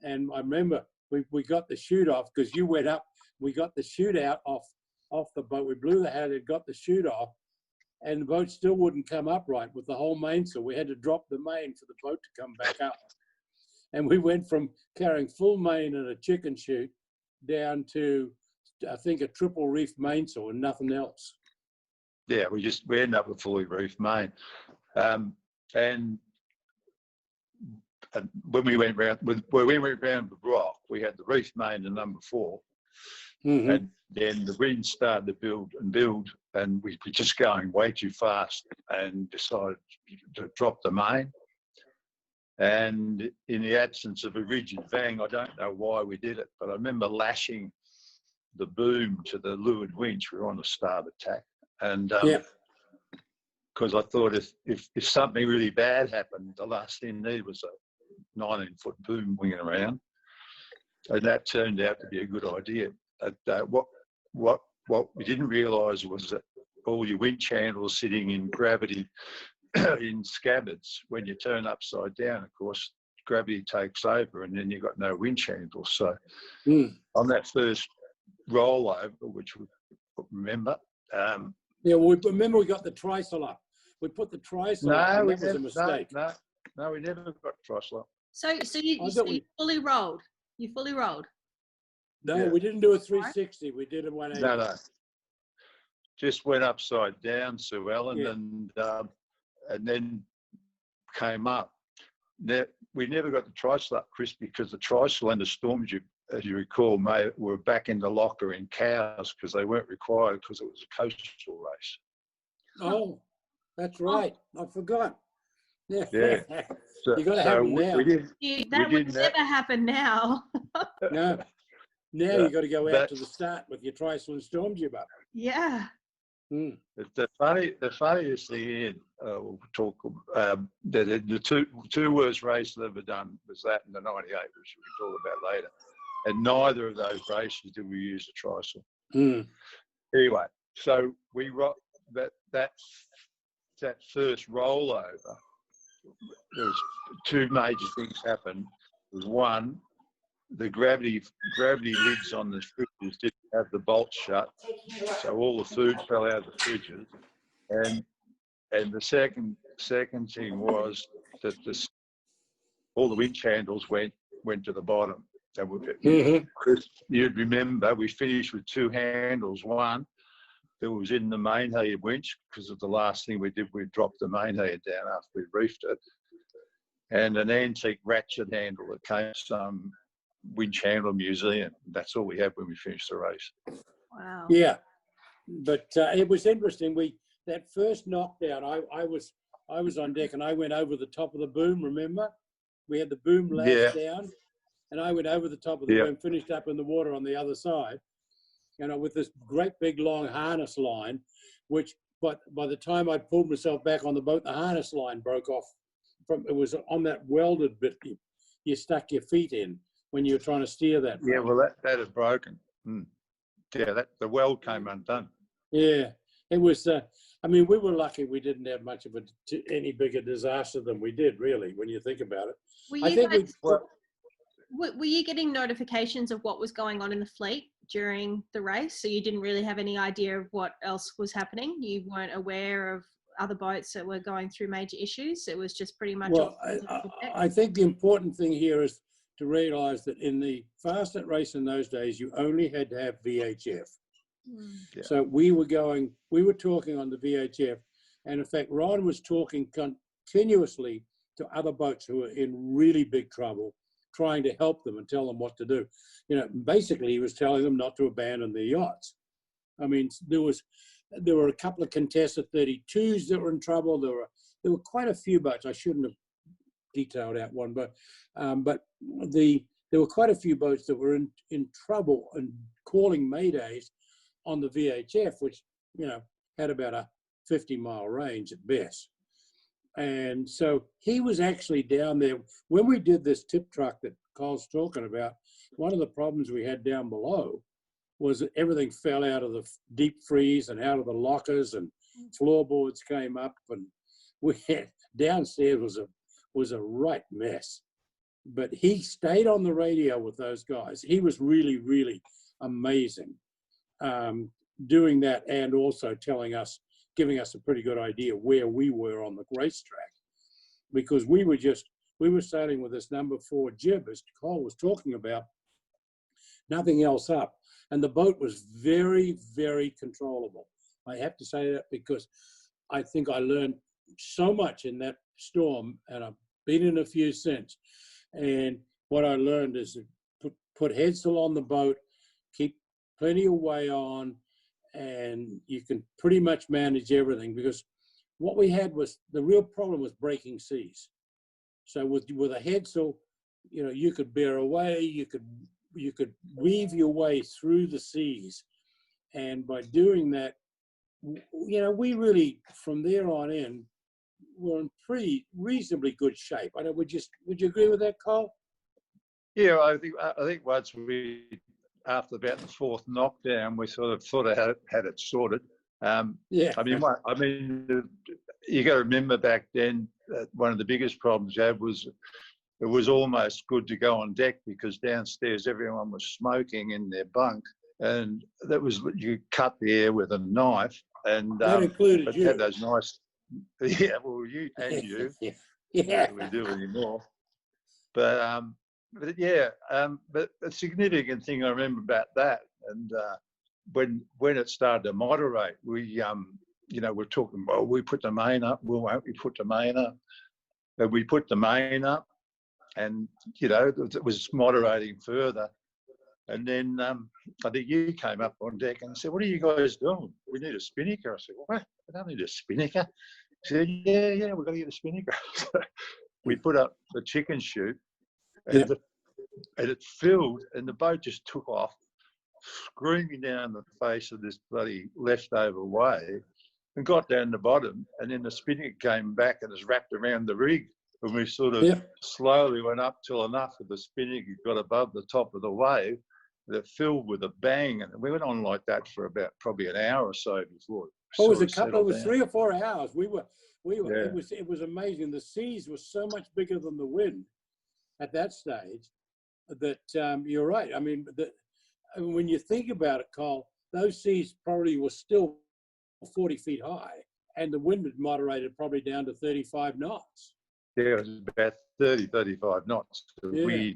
And I remember we got the chute off, because you went up. We got the chute out off the boat. We blew the hat and got the chute off, and the boat still wouldn't come upright with the whole mainsail. We had to drop the main for the boat to come back up. And we went from carrying full main and a chicken chute down to, I think, a triple reef mainsail and nothing else. Yeah, we ended up with fully reefed main. And when we went round the rock, we had the reef main to number 4. Mm-hmm. And then the wind started to build, and we were just going way too fast and decided to drop the main. And in the absence of a rigid vang, I don't know why we did it, but I remember lashing the boom to the leeward winch. We were on the starboard tack. And because I thought if something really bad happened, the last thing needed was a 19-foot boom winging around. And that turned out to be a good idea. What we didn't realise was that all your winch handles sitting in gravity in scabbards. When you turn upside down, of course, gravity takes over, and then you've got no winch handles. So on that first rollover, which we remember. Yeah, well, remember we got the trysail up. We put the trysail up, and that was a mistake. No, we never got trysail up. So you fully rolled. You fully rolled. No, we didn't do a 360. We did a 180. No. Just went upside down, Suellen, and then came up. We never got the trysail up, Chris, because the trysail and the storms, as you recall, were back in the locker in Cowes because they weren't required because it was a coastal race. Oh, that's right. I forgot. Yeah. So, you got to have them now. That would never happen now. No. Now you got to go out to the start with your trysail and storm jib up. Yeah. The funniest thing is, we'll talk. The two worst races I've ever done was that and the '98, which we can talk about later. And neither of those races did we use a trysail. Anyway, so we that first rollover. There was two major things happened. One, the gravity lids on the fridges didn't have the bolts shut, so all the food fell out of the fridges. And the second thing was that all the winch handles went to the bottom. So Chris, you'd remember we finished with two handles. One that was in the main head winch, because of the last thing we did, we dropped the main head down after we reefed it, and an antique ratchet handle that came from some winch handle museum. That's all we had when we finished the race. Wow. Yeah, but it was interesting. That first knockdown, I was on deck and I went over the top of the boom. Remember, we had the boom lashed down, and I went over the top of the boom, finished up in the water on the other side. With this great big long harness line, which, but by the time I pulled myself back on the boat, the harness line broke off. It was on that welded bit you stuck your feet in when you were trying to steer that. Yeah, well, that had broken. Yeah, the weld came undone. Yeah, it was. We were lucky we didn't have much of any bigger disaster than we did, really, when you think about it. Were you getting notifications of what was going on in the fleet during the race? So you didn't really have any idea of what else was happening? You weren't aware of other boats that were going through major issues? It was just pretty much... Well, I think the important thing here is to realise that in the Fastnet race in those days, you only had to have VHF. Yeah. So we were talking on the VHF, and in fact, Ron was talking continuously to other boats who were in really big trouble, trying to help them and tell them what to do. Basically, he was telling them not to abandon their yachts. There were a couple of contested 32s that were in trouble. There were quite a few boats. I shouldn't have detailed out one, but there were quite a few boats that were in trouble and calling maydays on the VHF, which had about a 50-mile range at best. And so he was actually down there when we did this tip truck that Cole's talking about. One of the problems we had down below was that everything fell out of the deep freeze and out of the lockers, and floorboards came up, and we had downstairs was a right mess. But he stayed on the radio with those guys. He was really, really amazing doing that, and also giving us a pretty good idea where we were on the racetrack, because we were sailing with this number 4 jib, as Cole was talking about, nothing else up. And the boat was very, very controllable. I have to say that because I think I learned so much in that storm, and I've been in a few since. And what I learned is to put headsail on the boat, keep plenty of way on, and you can pretty much manage everything, because what we had was, the real problem was breaking seas. So with a headsail, you could bear away, you could weave your way through the seas. And by doing that, we really, from there on in, were in pretty reasonably good shape. I know, would you agree with that, Cole? Yeah, I think once after about the 4th knockdown, we sort of had it sorted. You got to remember back then, one of the biggest problems you had was it was almost good to go on deck, because downstairs everyone was smoking in their bunk, and you cut the air with a knife, and that included you. Had those nice, you and you, yeah, we do anymore. But a significant thing I remember about that, and when it started to moderate, we're talking, well, we put the main up, won't we put the main up? And we put the main up, and it was moderating further. And then I think you came up on deck and said, "What are you guys doing? We need a spinnaker." I said, "What? We don't need a spinnaker." He said, "Yeah, we've got to get a spinnaker." So we put up the chicken chute, and it filled, and the boat just took off, screaming down the face of this bloody leftover wave. and got down the bottom, and then the spinnaker came back and was wrapped around the rig, and we sort of slowly went up till enough of the spinnaker got above the top of the wave that filled with a bang, and we went on like that for about probably an hour or so before. It was a couple. It was 3 or 4 hours. We were. Yeah. It was amazing. The seas were so much bigger than the wind at that stage that you're right. I mean, when you think about it, Cole, those seas probably were still 40 feet high, and the wind had moderated probably down to 35 knots. Yeah, it was about 30, 35 knots. Yeah.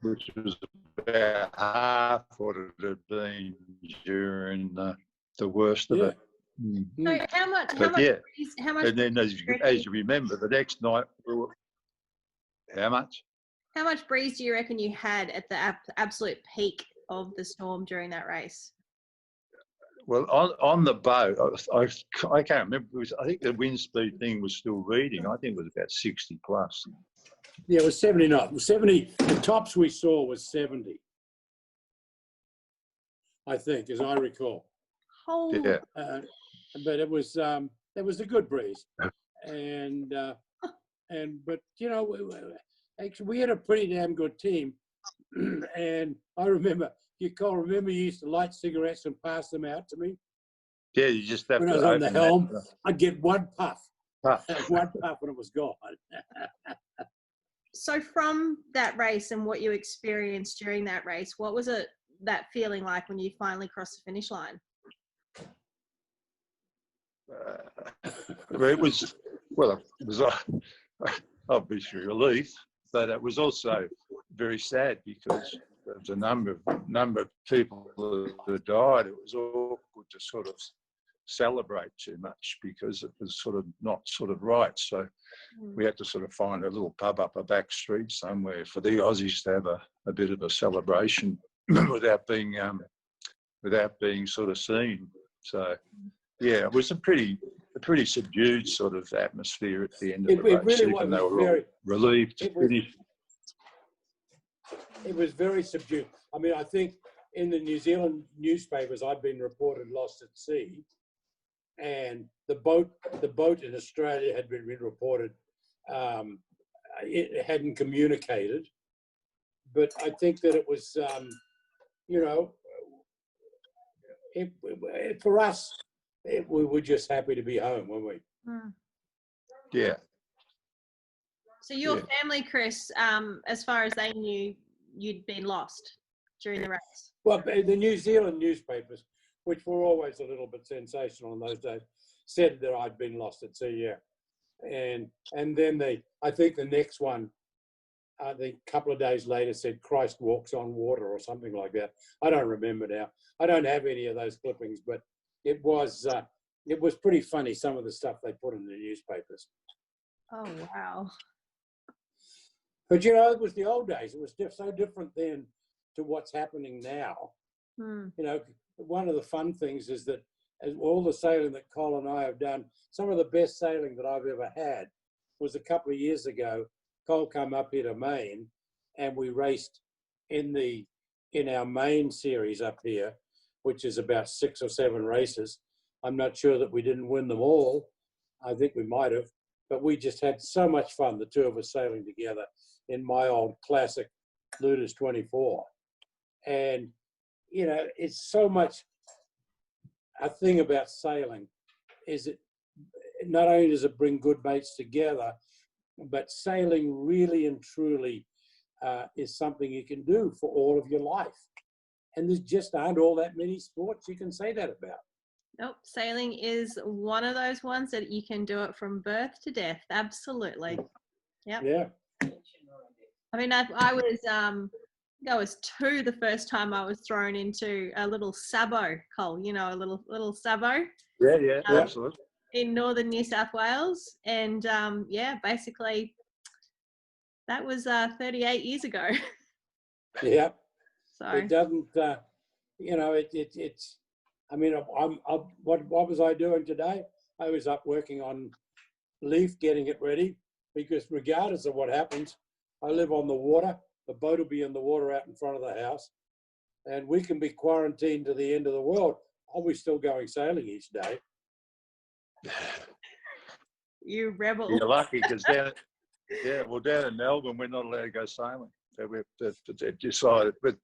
Which was about half what it had been during the worst of it. So how much and then as you remember, the next night we were, how much breeze do you reckon you had at the absolute peak of the storm during that race? Well, on the boat, I can't remember. I think the wind speed thing was still reading. I think it was about 60 plus. Yeah, it was 70 knots. 70. The tops we saw was 70. I think, as I recall. Holy. Yeah. But it was a good breeze, and but you know, actually we had a pretty damn good team, and I remember you used to light cigarettes and pass them out to me. Yeah, you just have when to. I was on the helm, I'd get one puff, puff. one puff, and it was gone. So from that race and what you experienced during that race, what was that feeling like when you finally crossed the finish line? It was obviously relief, but it was also very sad because there was a number of people who died. It was awkward to sort of celebrate too much because it was sort of not sort of right. So we had to sort of find a little pub up a back street somewhere for the Aussies to have a bit of a celebration without being sort of seen. So yeah, it was a pretty subdued sort of atmosphere at the end of the race. It really was. They were all relieved to finish. It was very subdued. I mean, I think in the New Zealand newspapers, I'd been reported lost at sea, and the boat in Australia had been reported. It hadn't communicated, but I think that it was, you know, for us, we were just happy to be home, weren't we? Yeah. So your family, Chris, as far as they knew, you'd been lost during the race? Well, the New Zealand newspapers, which were always a little bit sensational in those days, said that I'd been lost at sea, yeah. And then I think the next one, I think a couple of days later said Christ walks on water or something like that. I don't remember now. I don't have any of those clippings, but it was pretty funny, some of the stuff they put in the newspapers. Oh, wow. But, you know, it was the old days. It was so different then to what's happening now. You know, one of the fun things is that as all the sailing that Cole and I have done, some of the best sailing that I've ever had was a couple of years ago. Cole came up here to Maine, and we raced in our main series up here, which is about 6 or 7 races. I'm not sure that we didn't win them all. I think we might have, but we just had so much fun, the two of us sailing together in my old classic Ludus 24. And, you know, it's so much a thing about sailing is it not only does it bring good mates together, but sailing really and truly is something you can do for all of your life. And there just aren't all that many sports you can say that about. Nope, sailing is one of those ones that you can do it from birth to death. Absolutely. Yep. Yeah. I mean, I was 2 the first time I was thrown into a little sabo, Cole, you know, a little sabo. Yeah, absolutely. In northern New South Wales. And basically that was 38 years ago. Yeah. So it doesn't, you know, it's, I mean, what was I doing today? I was up working on Leaf, getting it ready, because regardless of what happens, I live on the water. The boat will be in the water out in front of the house, and we can be quarantined to the end of the world. I'll be still going sailing each day. You rebel. You're lucky because down in Melbourne, we're not allowed to go sailing. So they've decided, but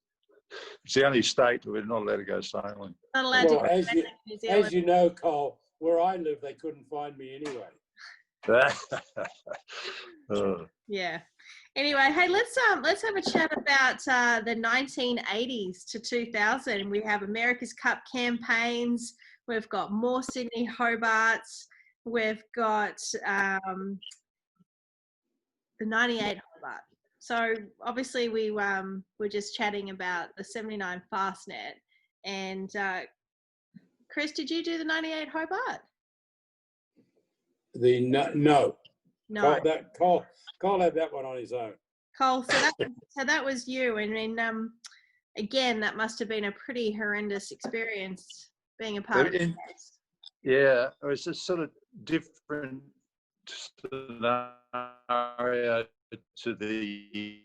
it's the only state that we're not allowed to go sailing. Not allowed Well, to as go you, to New Zealand. as you know, Cole, where I live, they couldn't find me anyway. Yeah. Anyway, hey, let's have a chat about the 1980s to 2000. We have America's Cup campaigns. We've got more Sydney Hobarts. We've got the 98 Hobart. So obviously we were just chatting about the 79 Fastnet. And Chris, did you do the 98 Hobart? No. No. Cole had that one on his own. Cole, so that was you. And then again, that must have been a pretty horrendous experience being a part of the race. Yeah, it was a sort of different scenario to the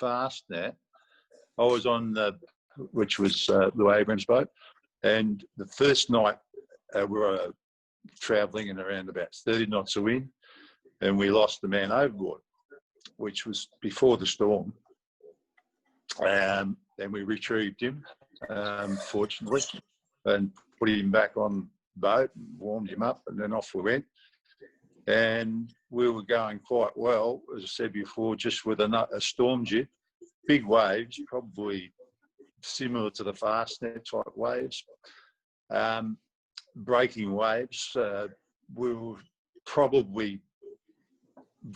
Fastnet. I was on which was the Abrams boat, and the first night we were travelling in around about 30 knots of wind, and we lost the man overboard, which was before the storm. And we retrieved him, fortunately, and put him back on the boat, and warmed him up, and then off we went. And we were going quite well, as I said before, just with a storm jib, big waves, probably similar to the Fastnet type waves, breaking waves. We were probably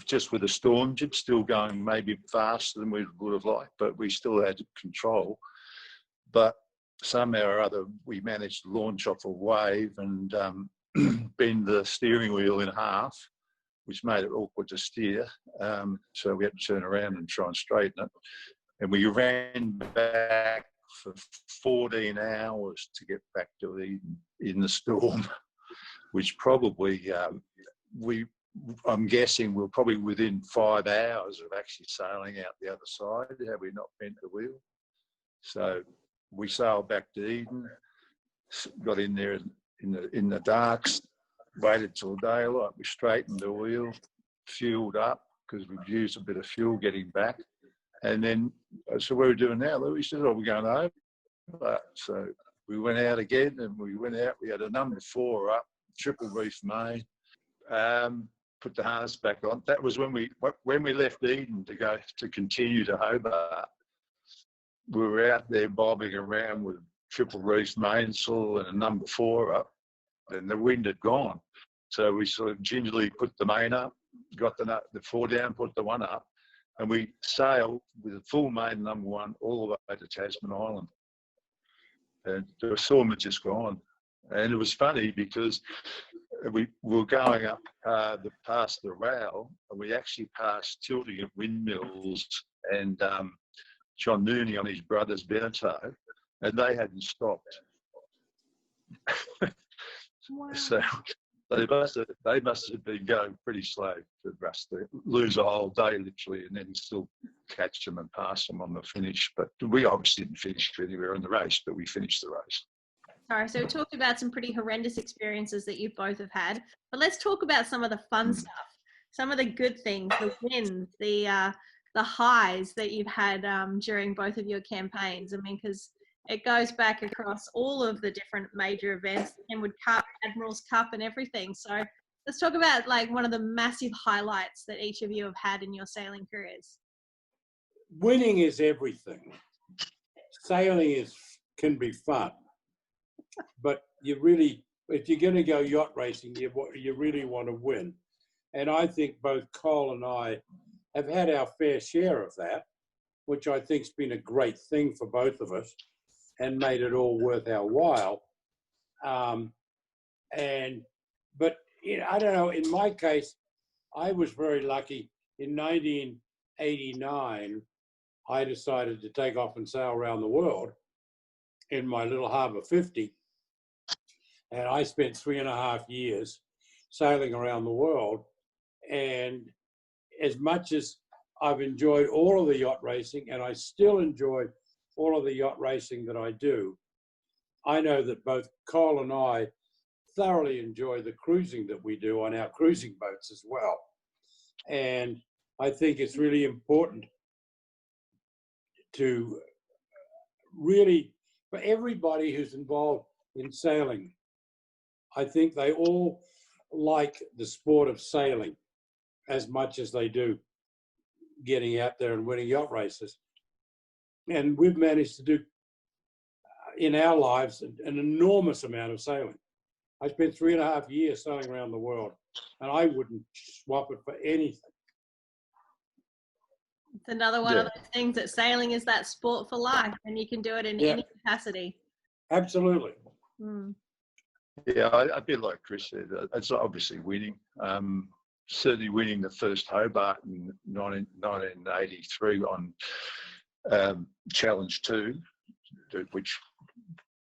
just with a storm jib, still going maybe faster than we would have liked, but we still had control. But somehow or other, we managed to launch off a wave and bend the steering wheel in half, which made it awkward to steer. So we had to turn around and try and straighten it. And we ran back for 14 hours to get back to Eden in the storm, which probably I'm guessing we're probably within 5 hours of actually sailing out the other side had we not bent the wheel. So we sailed back to Eden, got in there in the darks, waited till daylight. We straightened the wheel, fueled up because we'd used a bit of fuel getting back. And then I said, "What are we doing now, Lou?" He said, "Oh, we're going home." So we went out again, and we went out. We had a number 4 up, triple reef main. Put the harness back on. That was when we left Eden to continue to Hobart. We were out there bobbing around with triple reef mainsail and a number 4 up, and the wind had gone. So we sort of gingerly put the main up, got the 4 down, put the 1 up, and we sailed with a full main number 1 all the way to Tasman Island. And the storm had just gone. And it was funny because we were going up past the rail, and we actually passed tilting at windmills and John Mooney on his brother's Beneteau, and they hadn't stopped. Wow. So they must have been going pretty slow for us to lose a whole day literally, and then still catch them and pass them on the finish. But we obviously didn't finish anywhere in the race, but we finished the race. Sorry, so we talked about some pretty horrendous experiences that you both have had, but let's talk about some of the fun stuff, some of the good things, the wins, the highs that you've had during both of your campaigns. I mean, because it goes back across all of the different major events, Kenwood Cup, Admirals Cup, and everything. So let's talk about like one of the massive highlights that each of you have had in your sailing careers. Winning is everything. Sailing can be fun, but if you're going to go yacht racing, you really want to win. And I think both Cole and I have had our fair share of that, which I think's been a great thing for both of us and made it all worth our while. But you know, I don't know, in my case, I was very lucky. In 1989, I decided to take off and sail around the world in my little Harbour 50. And I spent 3.5 years sailing around the world. And as much as I've enjoyed all of the yacht racing, and I still enjoy all of the yacht racing that I do, I know that both Cole and I thoroughly enjoy the cruising that we do on our cruising boats as well. And I think it's really important to really, for everybody who's involved in sailing, I think they all like the sport of sailing as much as they do getting out there and winning yacht races. And we've managed to do in our lives an enormous amount of sailing. I spent 3.5 years sailing around the world, and I wouldn't swap it for anything. It's another one of those things that sailing is that sport for life, and you can do it in any capacity. Absolutely. Yeah, a bit like Chris said, it's obviously winning. Certainly winning the first Hobart in 1983 on Challenge 2, which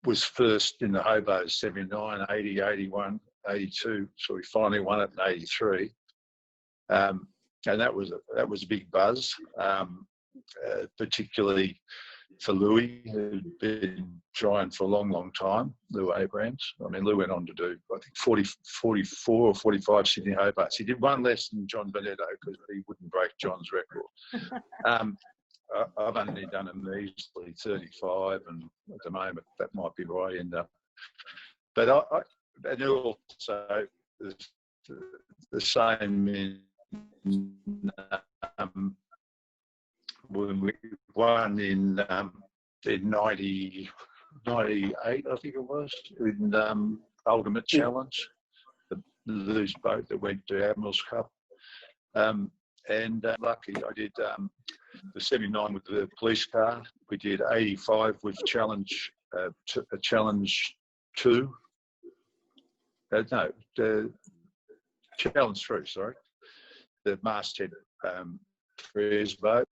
was first in the Hobart 79, 80, 81, 82. So we finally won it in 83. And that was a big buzz, particularly for Louis, who'd been trying for a long time, Lou Abrams. I mean, Lou went on to do, I think, 44 or 45 Sydney Hobarts. He did one less than John Bonetto because he wouldn't break John's record. I've only done a measly 35, and at the moment, that might be where I end up. But and also the same in when we won in 98, I think it was, in Ultimate Challenge, the Lou's boat that went to Admirals Cup. Lucky, I did the 79 with the police car. We did 85 with Challenge Challenge 2. No, the Challenge 3, sorry. The masthead Freres boat.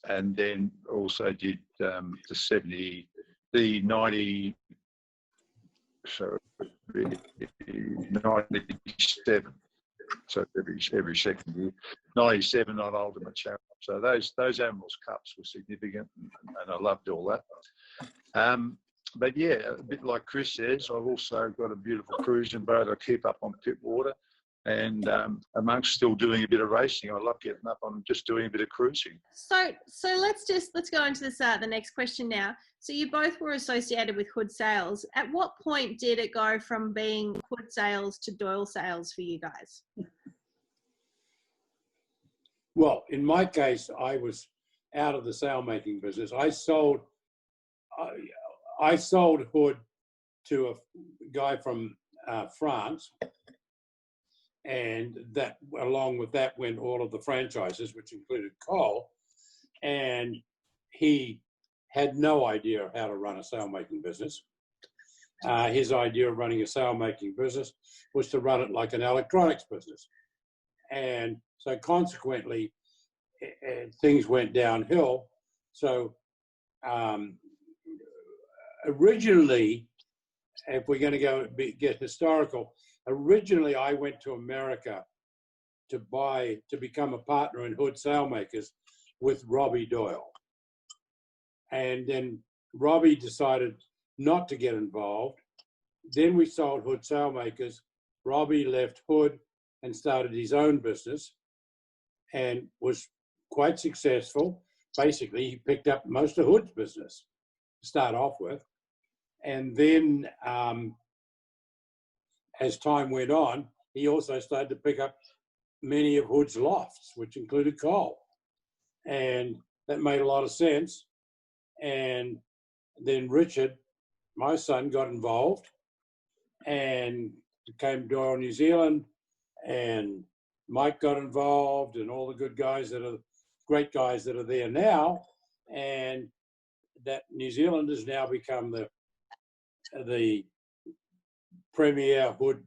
And then also did the 70, the 90, so 97. So every second year, 97 on Ultimate Challenge. So those Admirals Cups were significant, and I loved all that. But yeah, a bit like Chris says, I've also got a beautiful cruising boat I keep up on Pittwater, and amongst still doing a bit of racing, I love getting up on just doing a bit of cruising. So let's go into this the next question now. So you both were associated with Hood Sails. At what point did it go from being Hood Sails to Doyle Sails for you guys? Well, in my case, I was out of the sailmaking business. I sold Hood to a guy from France, and that along with that went all of the franchises, which included Cole, and he had no idea how to run a sailmaking business. His idea of running a sailmaking business was to run it like an electronics business. And so consequently, things went downhill. So originally, if we're going to get historical, originally I went to America to become a partner in Hood Sailmakers with Robbie Doyle. And then Robbie decided not to get involved. Then we sold Hood Sailmakers. Robbie left Hood and started his own business and was quite successful. Basically, he picked up most of Hood's business to start off with. And then as time went on, he also started to pick up many of Hood's lofts, which included Cole. And that made a lot of sense. And then Richard, my son, got involved and became Doyle New Zealand, and Mike got involved, and all the great guys that are there now. And that New Zealand has now become the premier Hood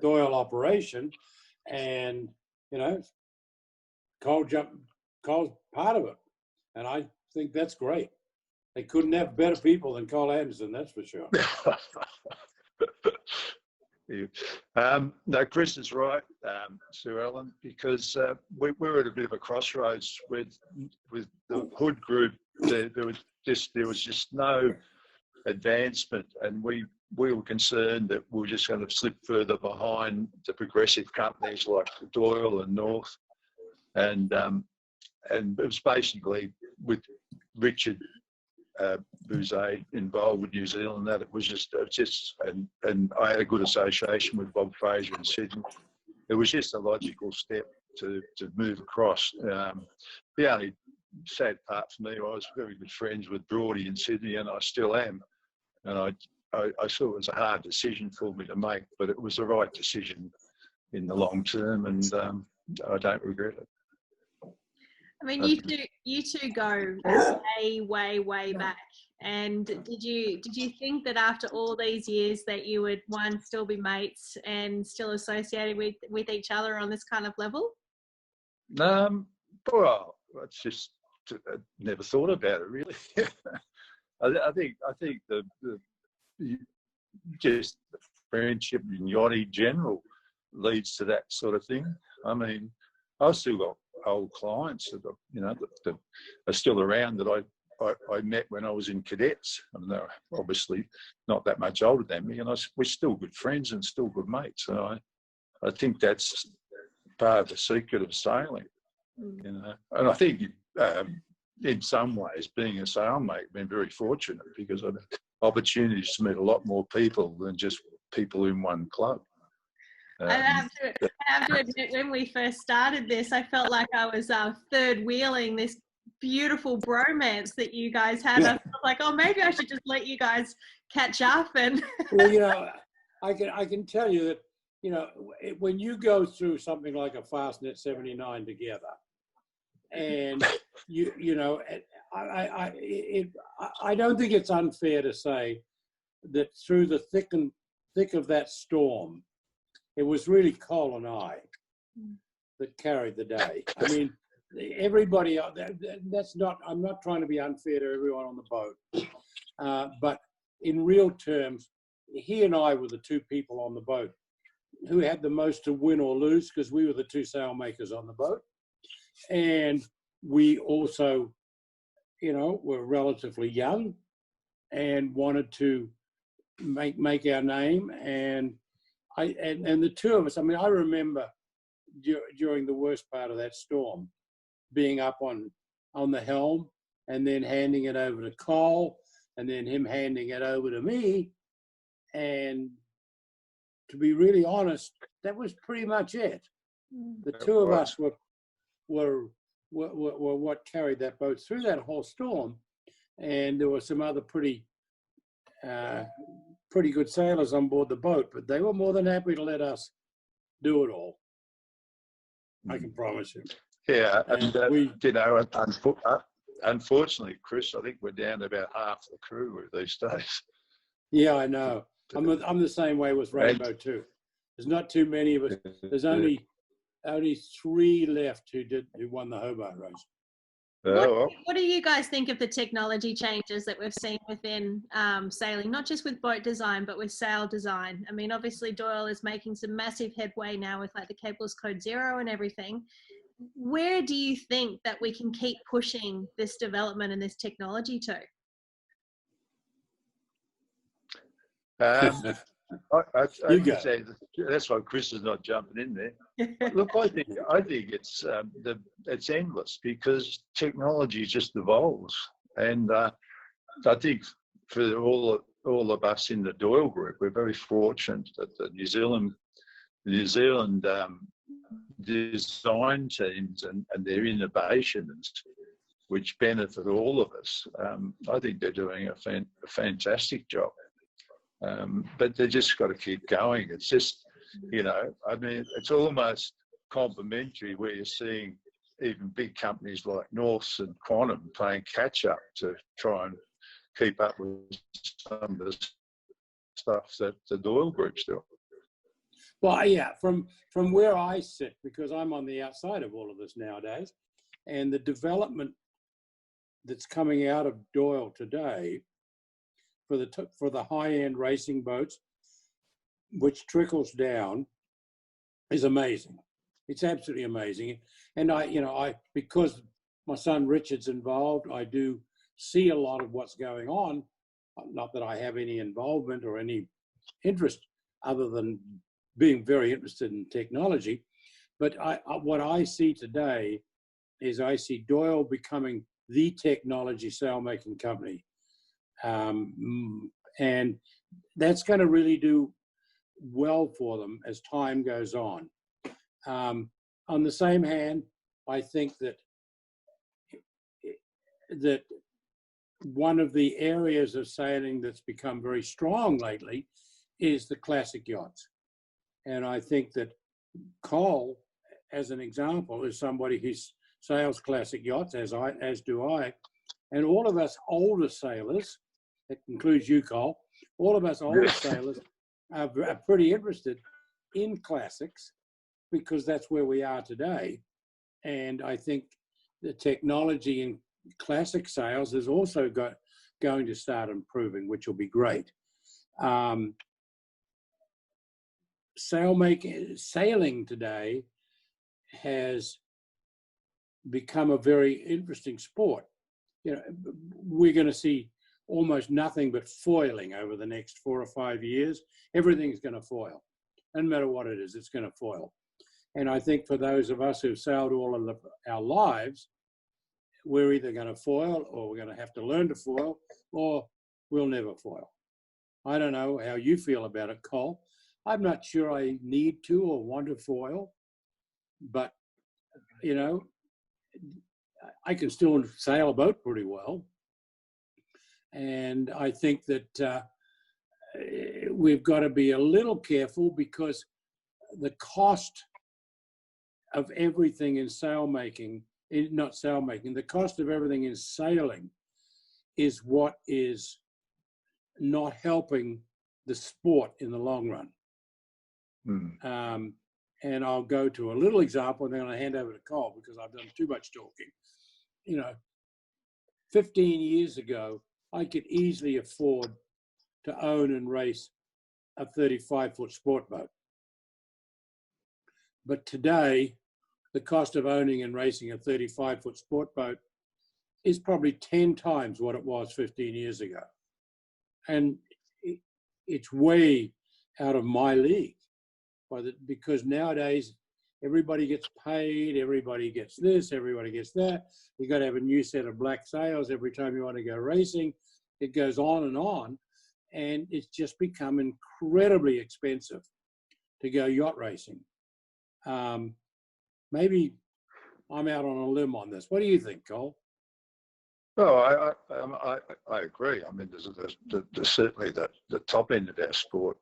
Doyle operation, and Cole's part of it, and I think that's great. They couldn't have better people than Cole Anderson, that's for sure. No, Chris is right, Suellen, because we were at a bit of a crossroads with the Hood group. There was just no advancement, and we were concerned that we were just going to slip further behind the progressive companies like Doyle and North, and it was basically with Richard Bouzaid involved with New Zealand that it was just and I had a good association with Bob Fraser in Sydney. It was just a logical step to move across. The only sad part for me, I was very good friends with Broady in Sydney, and I still am. And I saw it was a hard decision for me to make, but it was the right decision in the long term, and I don't regret it. I mean, you two go way back. And did you think that after all these years that you would, one, still be mates and still associated with each other on this kind of level? Well, it's just I never thought about it really. I think the just the friendship in yachty general leads to that sort of thing. I mean, I've still got old clients that that are still around that I met when I was in cadets, and they're obviously not that much older than me, and we're still good friends and still good mates. And I think that's part of the secret of sailing, And I think in some ways, being a sailmate, I've been very fortunate because I've had opportunities to meet a lot more people than just people in one club. I have to admit, when we first started this, I felt like I was third wheeling this beautiful bromance that you guys had. I felt like, oh, maybe I should just let you guys catch up. And well, I can tell you that when you go through something like a Fastnet 79 together, and I don't think it's unfair to say that through the thick of that storm, it was really Cole and I that carried the day. I mean, everybody, I'm not trying to be unfair to everyone on the boat, but in real terms, he and I were the two people on the boat who had the most to win or lose, because we were the two sailmakers on the boat. And we also, were relatively young and wanted to make our name. And the two of us, I mean, I remember during the worst part of that storm, being up on the helm and then handing it over to Cole and then him handing it over to me. And to be really honest, that was pretty much it. The two of us were what carried that boat through that whole storm. And there were some other pretty good sailors on board the boat, but they were more than happy to let us do it all. I can promise you. Yeah, and unfortunately, Chris, I think we're down to about half the crew these days. Yeah, I know. I'm the same way with Rainbow too. There's not too many of us. There's only 3 left who won the Hobart race. What do you guys think of the technology changes that we've seen within sailing, not just with boat design, but with sail design? I mean, obviously Doyle is making some massive headway now with like the Cables Code Zero and everything. Where do you think that we can keep pushing this development and this technology to? I can say that's why Chris is not jumping in there. Look, I think it's endless because technology just evolves, and I think for all of us in the Doyle group, we're very fortunate that the New Zealand design teams and their innovations, which benefit all of us. I think they're doing a fantastic job. But they just got to keep going. It's just, I mean, it's almost complementary where you're seeing even big companies like Norths and Quantum playing catch up to try and keep up with some of the stuff that the Doyle group's doing. Well, yeah, from where I sit, because I'm on the outside of all of this nowadays, and the development that's coming out of Doyle today for the high-end racing boats, which trickles down, is amazing. It's absolutely amazing. And I because my son Richard's involved, I do see a lot of what's going on. not that I have any involvement or any interest other than being very interested in technology. But what I see today is I see Doyle becoming the technology sailmaking company. And that's going to really do well for them as time goes on. On the same hand, I think that one of the areas of sailing that's become very strong lately is the classic yachts. And I think that Cole, as an example, is somebody who sails classic yachts, as do I. And all of us older sailors, that includes you, Cole, all of us older sailors are pretty interested in classics because that's where we are today. And I think the technology in classic sails is also going to start improving, which will be great. Sailing today has become a very interesting sport. We're going to see almost nothing but foiling over the next 4 or 5 years. Everything's going to foil. No matter what it is, it's going to foil. And I think for those of us who've sailed all of our lives, we're either going to foil or we're going to have to learn to foil or we'll never foil. I don't know how you feel about it, Cole. I'm not sure I need to or want to foil, but, I can still sail a boat pretty well. And I think that we've got to be a little careful because the cost of everything in sailmaking, the cost of everything in sailing is what is not helping the sport in the long run. And I'll go to a little example and then I'll hand over to Cole because I've done too much talking. 15 years ago, I could easily afford to own and race a 35-foot sport boat. But today, the cost of owning and racing a 35-foot sport boat is probably 10 times what it was 15 years ago. And it's way out of my league. Because nowadays, everybody gets paid, everybody gets this, everybody gets that. You've got to have a new set of black sails every time you want to go racing. It goes on, and it's just become incredibly expensive to go yacht racing. Maybe I'm out on a limb on this. What do you think, Cole? Oh, I agree. I mean, there's certainly the top end of our sport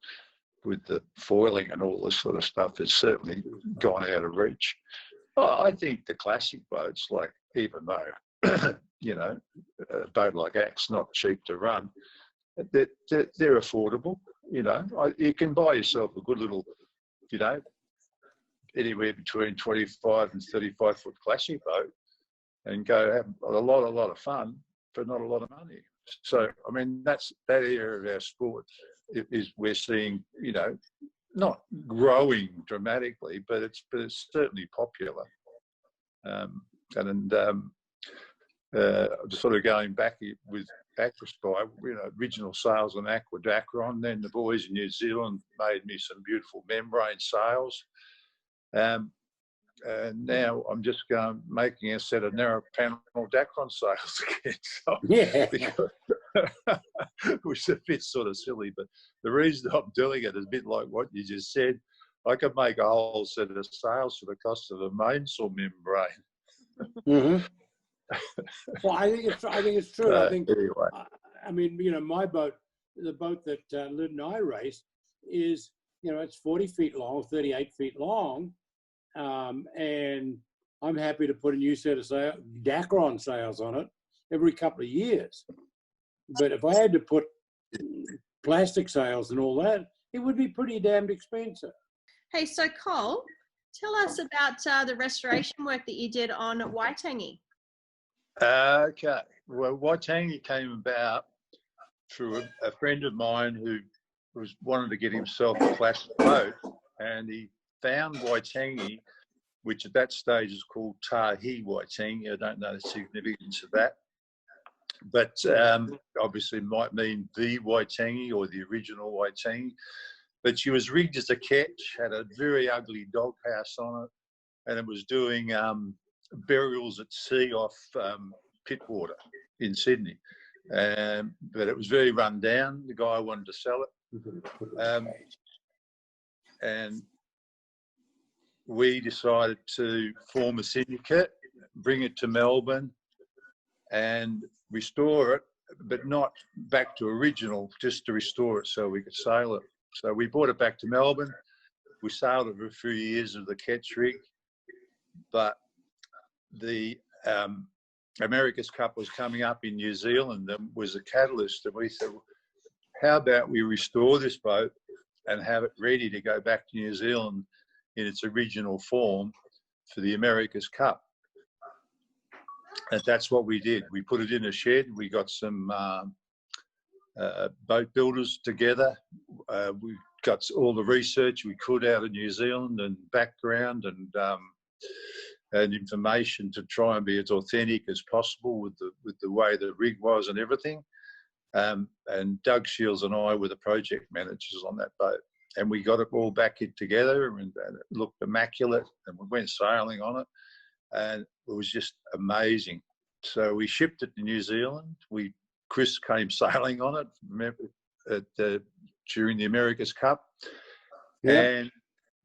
with the foiling and all this sort of stuff has certainly gone out of reach. I think the classic boats, like even though, a boat like Ac's not cheap to run, they're affordable. You can buy yourself a good little, anywhere between 25 and 35-foot classic boat and go have a lot of fun for not a lot of money. So, I mean, that area of our sport is we're seeing, not growing dramatically, but it's certainly popular. Sort of going back with Acrospire, original sails on Aquadacron, then the boys in New Zealand made me some beautiful membrane sails. And now I'm just making a set of narrow panel Dacron sails again. So, which is a bit sort of silly, but the reason I'm doing it is a bit like what you just said. I could make a whole set of sails for the cost of a mainsail membrane. Well, I think it's true. Anyway. I mean, my boat, the boat that Lynn and I race, is it's 40 feet long, 38 feet long. And I'm happy to put a new set of Dacron sails on it every couple of years. But if I had to put plastic sails and all that, it would be pretty damned expensive. Hey, so Cole, tell us about the restoration work that you did on Waitangi. Okay. Well, Waitangi came about through a friend of mine who wanted to get himself a classic boat, and he found Waitangi, which at that stage is called Tahi Waitangi. I don't know the significance of that. but obviously might mean the Waitangi or the original Waitangi. But she was rigged as a ketch, had a very ugly doghouse on it, and it was doing burials at sea off Pittwater in Sydney. But it was very run down. The guy wanted to sell it. And we decided to form a syndicate, bring it to Melbourne and restore it, but not back to original, just to restore it so we could sail it. So we brought it back to Melbourne. We sailed it for a few years of the ketch rig, but the America's Cup was coming up in New Zealand and was a catalyst. And we said, how about we restore this boat and have it ready to go back to New Zealand in its original form for the America's Cup. And that's what we did. We put it in a shed. We got some boat builders together. We got all the research we could out of New Zealand and background and information to try and be as authentic as possible with the way the rig was and everything. And Doug Shields and I were the project managers on that boat. And we got it all back in together and it looked immaculate and we went sailing on it and it was just amazing. So we shipped it to New Zealand. Chris came sailing on it during the America's Cup. Yep. And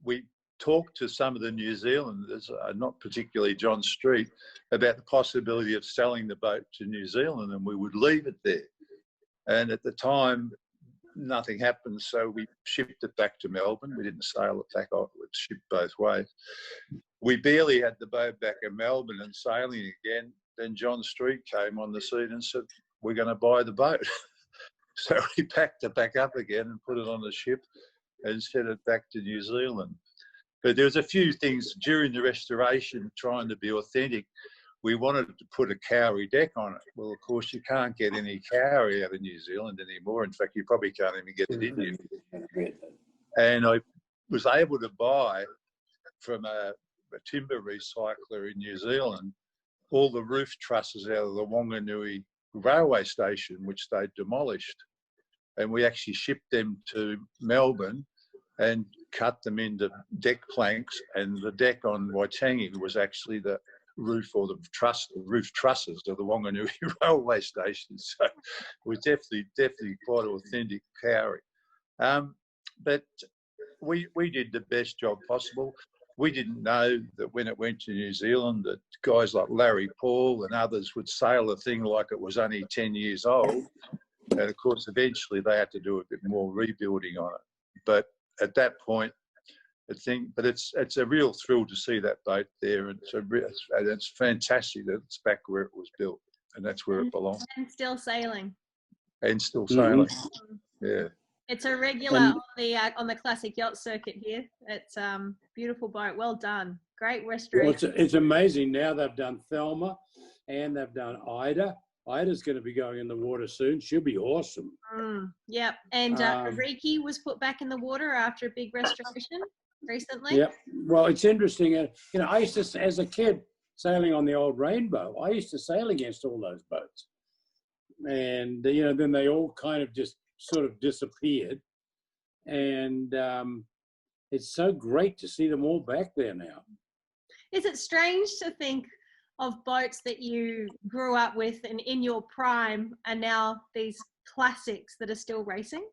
we talked to some of the New Zealanders, not particularly John Street, about the possibility of selling the boat to New Zealand and we would leave it there. And at the time, nothing happened, so we shipped it back to Melbourne. We didn't sail it back off, it shipped both ways. We barely had the boat back in Melbourne and sailing again. Then John Street came on the scene and said, we're going to buy the boat. So we packed it back up again and put it on the ship and sent it back to New Zealand. But there was a few things during the restoration, trying to be authentic. We wanted to put a Cowrie deck on it. Well, of course, you can't get any Cowrie out of New Zealand anymore. In fact, you probably can't even get it in here. And I was able to buy from a timber recycler in New Zealand all the roof trusses out of the Wanganui railway station, which they demolished. And we actually shipped them to Melbourne and cut them into deck planks. And the deck on Waitangi was actually the roof or the roof trusses of the Wanganui railway station. So it was definitely quite authentic Cowrie. But we did the best job possible. We didn't know that when it went to New Zealand that guys like Larry Paul and others would sail a thing like it was only 10 years old. And of course, eventually they had to do a bit more rebuilding on it. But at that point, it's a real thrill to see that boat there, and it's fantastic that it's back where it was built, and that's where it belongs. And still sailing. And still sailing, yeah. It's a regular on the classic yacht circuit here. It's beautiful boat, well done, great restoration. Well, it's amazing. Now they've done Thelma, and they've done Ida. Ida's going to be going in the water soon. She'll be awesome. Yep, and Riki was put back in the water after a big restoration recently. Yep. Well, it's interesting. I used to, as a kid, sailing on the old Rainbow, I used to sail against all those boats. And, then they all kind of just sort of disappeared. And it's so great to see them all back there now. Is it strange to think of boats that you grew up with and in your prime are now these classics that are still racing?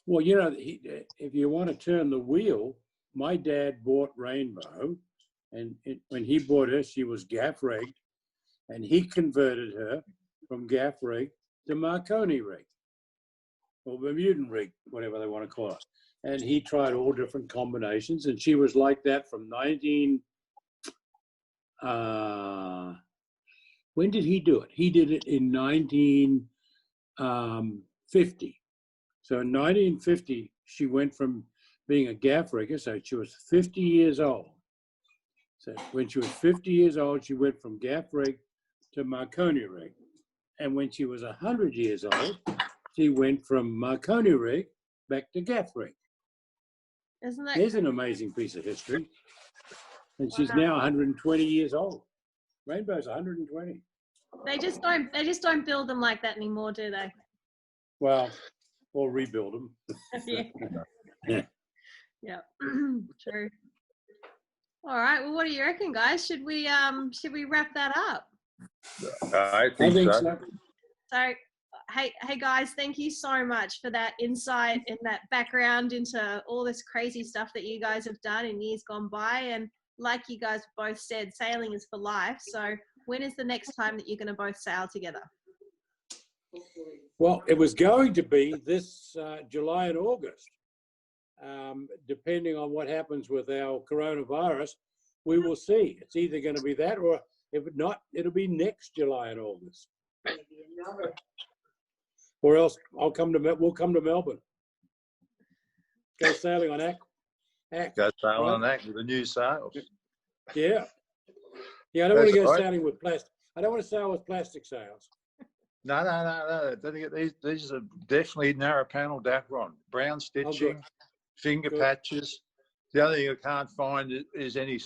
Well, if you want to turn the wheel, my dad bought Rainbow, and when he bought her, she was gaff rigged, and he converted her from gaff rigged to Marconi rig, or Bermudan rig, whatever they want to call it. And he tried all different combinations, and she was like that from when did he do it? He did it in 1950. So in 1950, she went from being a gaff rigger, so she was 50 years old. So when she was 50 years old, she went from gaff rig to Marconi rig. And when she was 100 years old, she went from Marconi rig back to gaff rig. Isn't that There's an amazing piece of history. And she's now 120 years old. Rainbow's 120. They just don't build them like that anymore, do they? Well, or rebuild them. Yeah. Yeah. Yeah. True. All right. Well, what do you reckon, guys? Should we wrap that up? I I think think so. so. So, hey guys, thank you so much for that insight and that background into all this crazy stuff that you guys have done in years gone by. And like you guys both said, sailing is for life. So when is the next time that you're going to both sail together? Well, it was going to be this July and August. Depending on what happens with our coronavirus, we will see. It's either going to be that, or if not, it'll be next July and August. Or else we'll come to Melbourne. Go sailing on Ac. Go sailing right? on that with the new sails. Yeah. Yeah, I don't want to That's go right. sailing with plastic. I don't want to sail with plastic sails. No. These are definitely narrow panel Dacron. Brown stitching, finger Good. patches. The only thing I can't find is any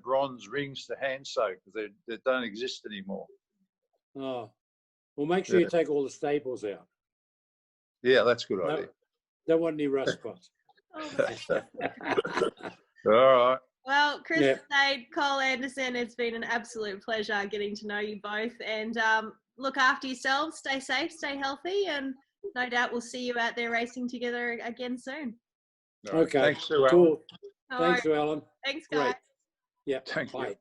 bronze rings to hand soak, because they don't exist anymore. Oh. Well, make sure you take all the staples out. Yeah, that's a good No, idea. don't want any rust spots. Oh, All right. well, Chris Yeah. Bouzaid, Cole Anderson, it's been an absolute pleasure getting to know you both. And look after yourselves, stay safe, stay healthy, and no doubt we'll see you out there racing together again soon. All right. Okay. Thanks, Sue Ellen. Cool. All Thanks, right. Suellen. Thanks, guys. Great. Yeah. Thank you. Bye.